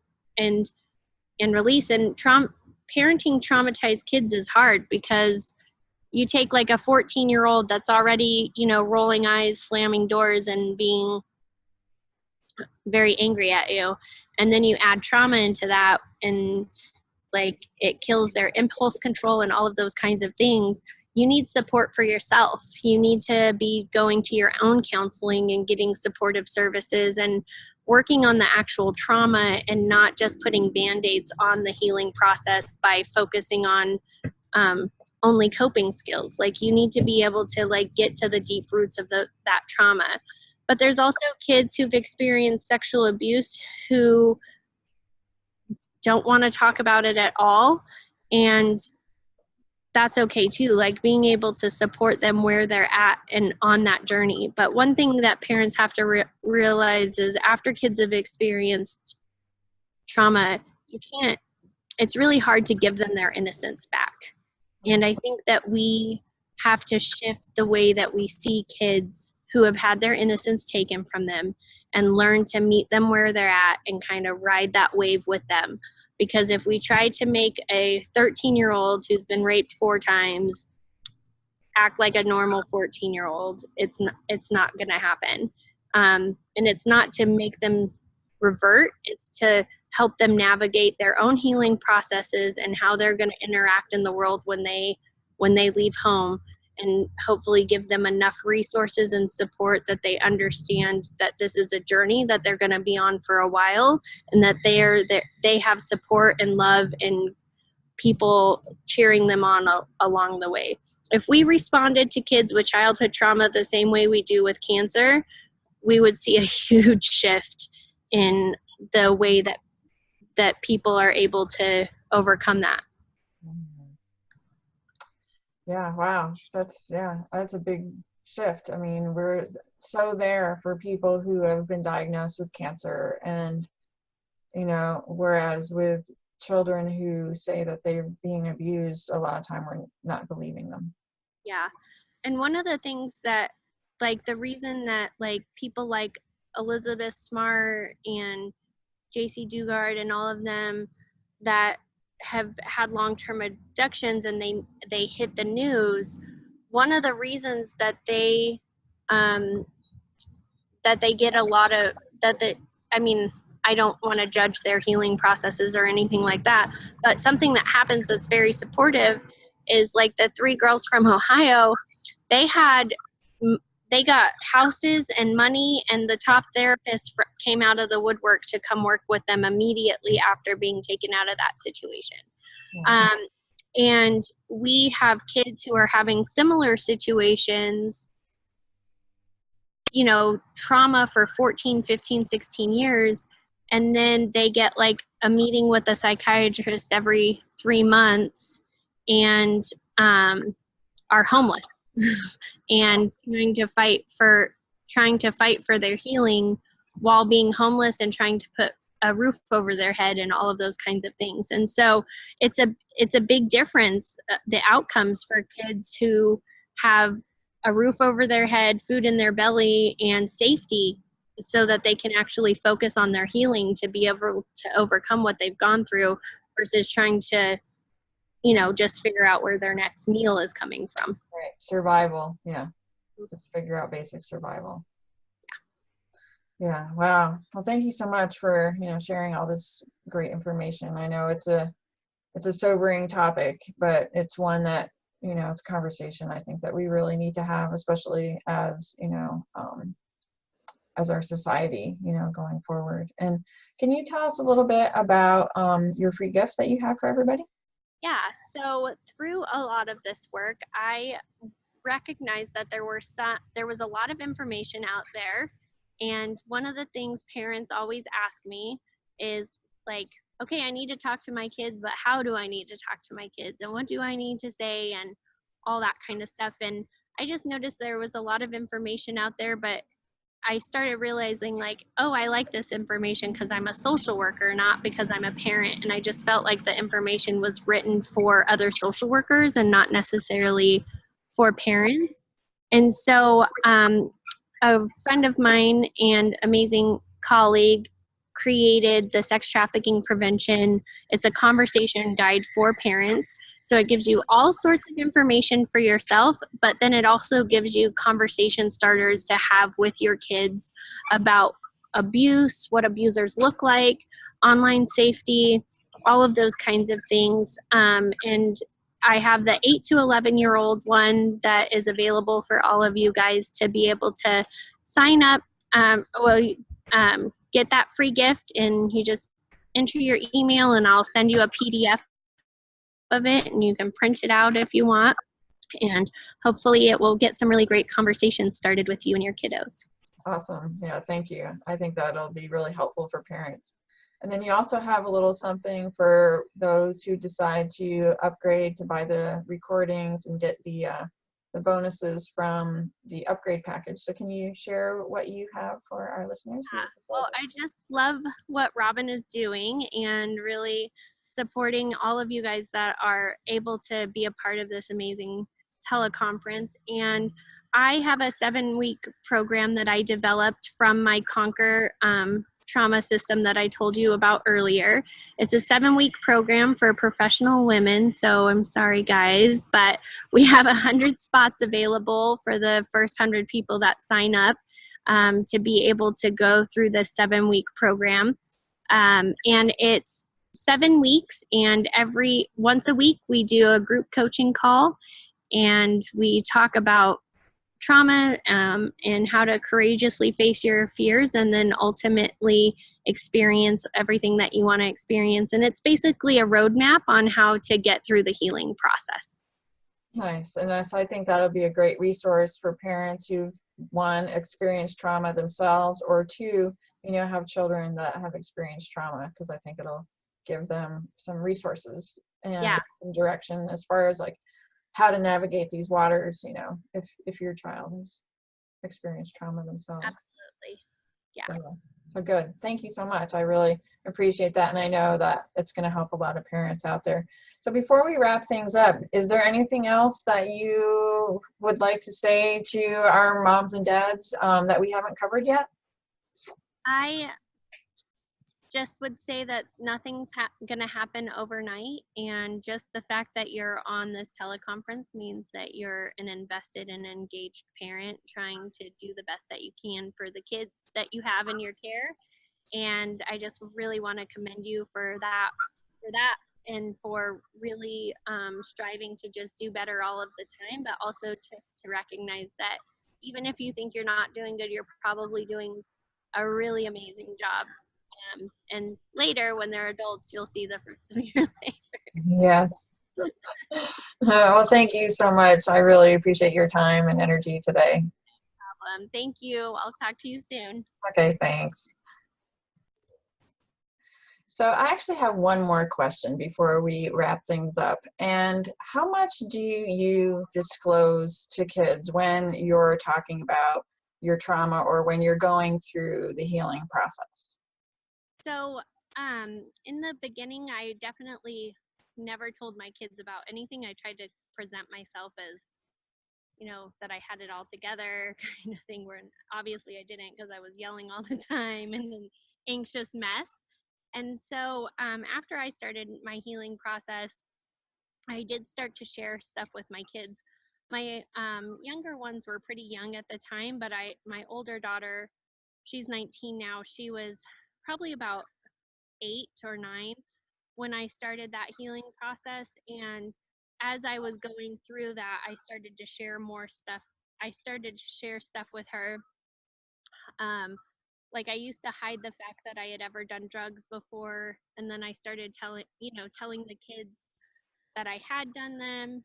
release. And parenting traumatized kids is hard, because you take like a 14-year-old that's already, rolling eyes, slamming doors, and being very angry at you, and then you add trauma into that, and like it kills their impulse control and all of those kinds of things. You need support for yourself. You need to be going to your own counseling and getting supportive services and working on the actual trauma, and not just putting Band-Aids on the healing process by focusing on only coping skills. Like, you need to be able to like get to the deep roots of that trauma. But there's also kids who've experienced sexual abuse who don't want to talk about it at all, and that's okay too. Like, being able to support them where they're at and on that journey. But one thing that parents have to realize is, after kids have experienced trauma, it's really hard to give them their innocence back. And I think that we have to shift the way that we see kids who have had their innocence taken from them, and learn to meet them where they're at and kind of ride that wave with them. Because if we try to make a 13-year-old who's been raped 4 times act like a normal 14-year-old, it's not going to happen. And it's not to make them revert, it's to help them navigate their own healing processes and how they're going to interact in the world when they leave home, and hopefully give them enough resources and support that they understand that this is a journey that they're going to be on for a while, and that they have support and love and people cheering them on along the way. If we responded to kids with childhood trauma the same way we do with cancer, we would see a huge shift in the way that people are able to overcome that. Yeah, wow. That's a big shift. I mean, we're so there for people who have been diagnosed with cancer, and, whereas with children who say that they're being abused, a lot of time we're not believing them. Yeah. And one of the things that, like, the reason that, like, people like Elizabeth Smart and JC Dugard and all of them that have had long-term abductions and they hit the news, one of the reasons that they get a lot of I don't want to judge their healing processes or anything like that, but something that happens that's very supportive is, like, the 3 girls from Ohio, they got houses and money, and the top therapist came out of the woodwork to come work with them immediately after being taken out of that situation. Mm-hmm. And we have kids who are having similar situations, trauma for 14, 15, 16 years, and then they get like a meeting with a psychiatrist every 3 months and are homeless and trying to fight for their healing while being homeless, and trying to put a roof over their head and all of those kinds of things. And so it's a big difference, the outcomes for kids who have a roof over their head, food in their belly, and safety, so that they can actually focus on their healing to be able to overcome what they've gone through, versus trying to, just figure out where their next meal is coming from. Right. Survival. Yeah. Just figure out basic survival. Yeah. Wow. Well, thank you so much for, sharing all this great information. I know it's a sobering topic, but it's one that, it's a conversation I think that we really need to have, especially as, as our society, going forward. And can you tell us a little bit about your free gift that you have for everybody? Yeah. So through a lot of this work, I recognized that there was a lot of information out there. And one of the things parents always ask me is like, okay, I need to talk to my kids, but how do I need to talk to my kids? And what do I need to say? And all that kind of stuff. And I just noticed there was a lot of information out there, but I started realizing like, oh, I like this information because I'm a social worker, not because I'm a parent. And I just felt like the information was written for other social workers and not necessarily for parents. And so a friend of mine and amazing colleague created the sex trafficking prevention. It's a conversation guide for parents. So it gives you all sorts of information for yourself, but then it also gives you conversation starters to have with your kids about abuse, what abusers look like, online safety, all of those kinds of things. And I have the 8 to 11-year-old one that is available for all of you guys to be able to sign up. Get that free gift, and you just enter your email and I'll send you a PDF of it, and you can print it out if you want. And hopefully it will get some really great conversations started with you and your kiddos. Awesome. Yeah, thank you. I think that'll be really helpful for parents. And then you also have a little something for those who decide to upgrade to buy the recordings and get the bonuses from the upgrade package. So can you share what you have for our listeners? Yeah. Well, I just love what Robin is doing and really supporting all of you guys that are able to be a part of this amazing teleconference. And I have a 7-week program that I developed from my Conquer trauma system that I told you about earlier. It's a 7-week program for professional women. So I'm sorry, guys, but we have 100 spots available for the first 100 people that sign up to be able to go through this 7-week program. And it's 7 weeks, and once a week we do a group coaching call, and we talk about trauma and how to courageously face your fears and then ultimately experience everything that you want to experience. And it's basically a roadmap on how to get through the healing process. Nice. And I think that'll be a great resource for parents who've, one, experienced trauma themselves, or two, have children that have experienced trauma, because I think it'll give them some resources and some direction as far as like how to navigate these waters, if your child has experienced trauma themselves. Absolutely. Yeah. So good. Thank you so much. I really appreciate that. And I know that it's going to help a lot of parents out there. So before we wrap things up, is there anything else that you would like to say to our moms and dads that we haven't covered yet? I just would say that nothing's going to happen overnight, and just the fact that you're on this teleconference means that you're an invested and engaged parent trying to do the best that you can for the kids that you have in your care. And I just really want to commend you for that, and for really striving to just do better all of the time, but also just to recognize that even if you think you're not doing good, you're probably doing a really amazing job. And later, when they're adults, you'll see the fruits of your labor. Yes. Well, thank you so much. I really appreciate your time and energy today. No problem. Thank you. I'll talk to you soon. Okay, thanks. So I actually have one more question before we wrap things up. And how much do you disclose to kids when you're talking about your trauma or when you're going through the healing process? So, in the beginning, I definitely never told my kids about anything. I tried to present myself as, that I had it all together kind of thing, where obviously I didn't, because I was yelling all the time and an anxious mess. And so, after I started my healing process, I did start to share stuff with my kids. My younger ones were pretty young at the time, but my older daughter, she's 19 now. She was probably about 8 or 9 when I started that healing process. And as I was going through that, I started to share more stuff. I started to share stuff with her. Like, I used to hide the fact that I had ever done drugs before, and then I started telling the kids that I had done them,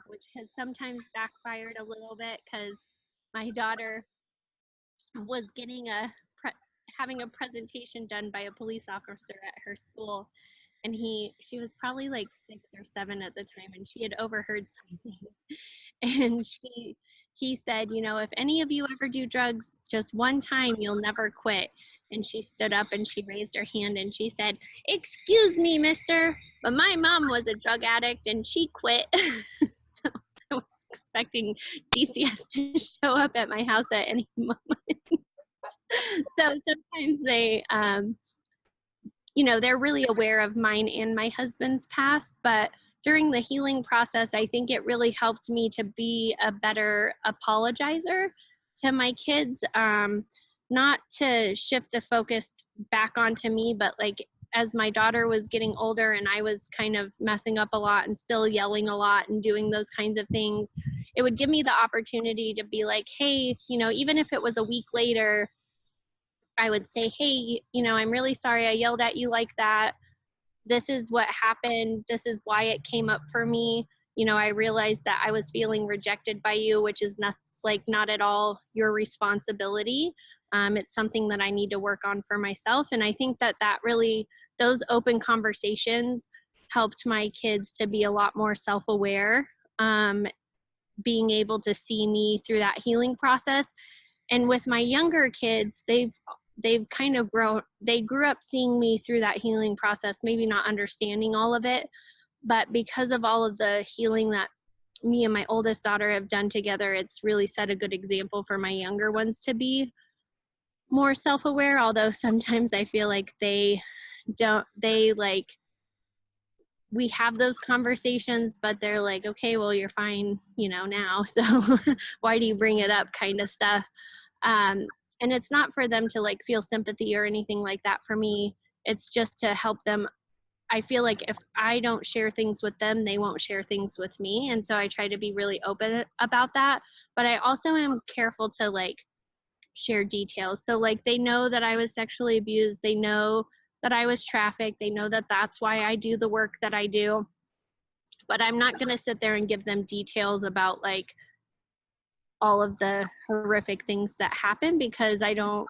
which has sometimes backfired a little bit, because my daughter was having a presentation done by a police officer at her school, and she was probably like 6 or 7 at the time, and she had overheard something. And he said, if any of you ever do drugs just one time, you'll never quit. And she stood up and she raised her hand and she said, "Excuse me, mister, but my mom was a drug addict and she quit." So I was expecting DCS to show up at my house at any moment. So sometimes they're really aware of mine and my husband's past, but during the healing process, I think it really helped me to be a better apologizer to my kids, not to shift the focus back onto me, but like, as my daughter was getting older and I was kind of messing up a lot and still yelling a lot and doing those kinds of things, it would give me the opportunity to be like, hey, even if it was a week later, I would say, hey, I'm really sorry I yelled at you like that. This is what happened. This is why it came up for me. I realized that I was feeling rejected by you, which is not at all your responsibility. It's something that I need to work on for myself. And I think that really, those open conversations helped my kids to be a lot more self-aware, being able to see me through that healing process. And with my younger kids, they've kind of they grew up seeing me through that healing process, maybe not understanding all of it, but because of all of the healing that me and my oldest daughter have done together, it's really set a good example for my younger ones to be more self-aware. Although sometimes I feel like we have those conversations, but they're like, okay, well, you're fine, now. So why do you bring it up, kind of stuff. And it's not for them to like feel sympathy or anything like that for me. It's just to help them. I feel like if I don't share things with them, they won't share things with me. And so I try to be really open about that. But I also am careful to like share details. So like, they know that I was sexually abused. They know that I was trafficked. They know that that's why I do the work that I do. But I'm not going to sit there and give them details about like all of the horrific things that happen, because I don't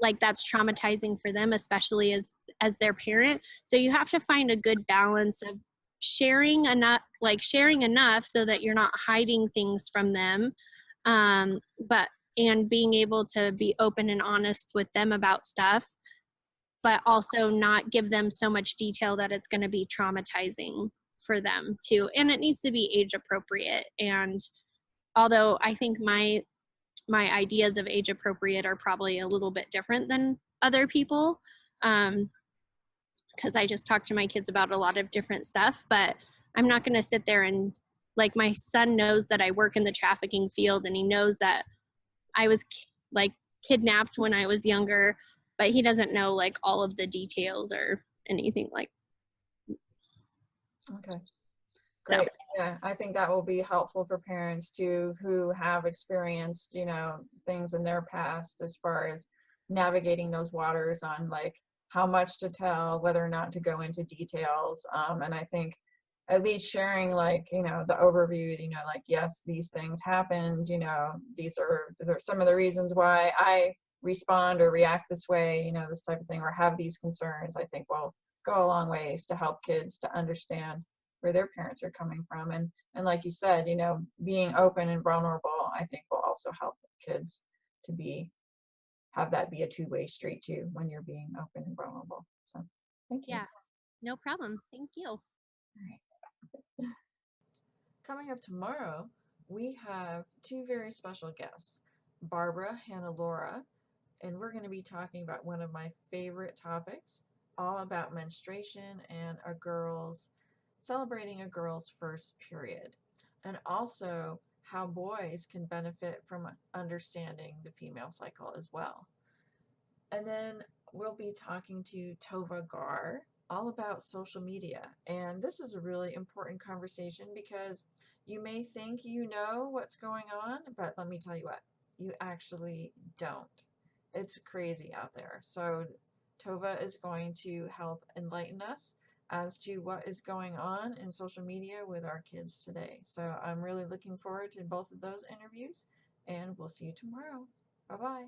like, that's traumatizing for them, especially as their parent. So you have to find a good balance of sharing enough so that you're not hiding things from them, but and being able to be open and honest with them about stuff, but also not give them so much detail that it's going to be traumatizing for them too. And it needs to be age appropriate. And although I think my ideas of age appropriate are probably a little bit different than other people, because I just talk to my kids about a lot of different stuff, but I'm not going to sit there and, like, my son knows that I work in the trafficking field, and he knows that I was like kidnapped when I was younger, but he doesn't know like all of the details or anything like. Okay. Great. Yeah, I think that will be helpful for parents too, who have experienced, things in their past as far as navigating those waters on like how much to tell, whether or not to go into details. And I think at least sharing like, the overview, like, yes, these things happened, these are some of the reasons why I respond or react this way, this type of thing, or have these concerns, I think will go a long ways to help kids to understand where their parents are coming from. And like you said, being open and vulnerable, I think will also help kids to be have that be a two-way street too when you're being open and vulnerable. So thank you. Yeah, no problem. Thank you. All right. Coming up tomorrow, we have two very special guests, Barbara Hannah-Laura, and we're going to be talking about one of my favorite topics, all about menstruation and celebrating a girl's first period, and also how boys can benefit from understanding the female cycle as well. And then we'll be talking to Tova Gar all about social media. And this is a really important conversation because you may think you know what's going on, but let me tell you what, you actually don't. It's crazy out there. So Tova is going to help enlighten us as to what is going on in social media with our kids today. So I'm really looking forward to both of those interviews, and we'll see you tomorrow. Bye-bye.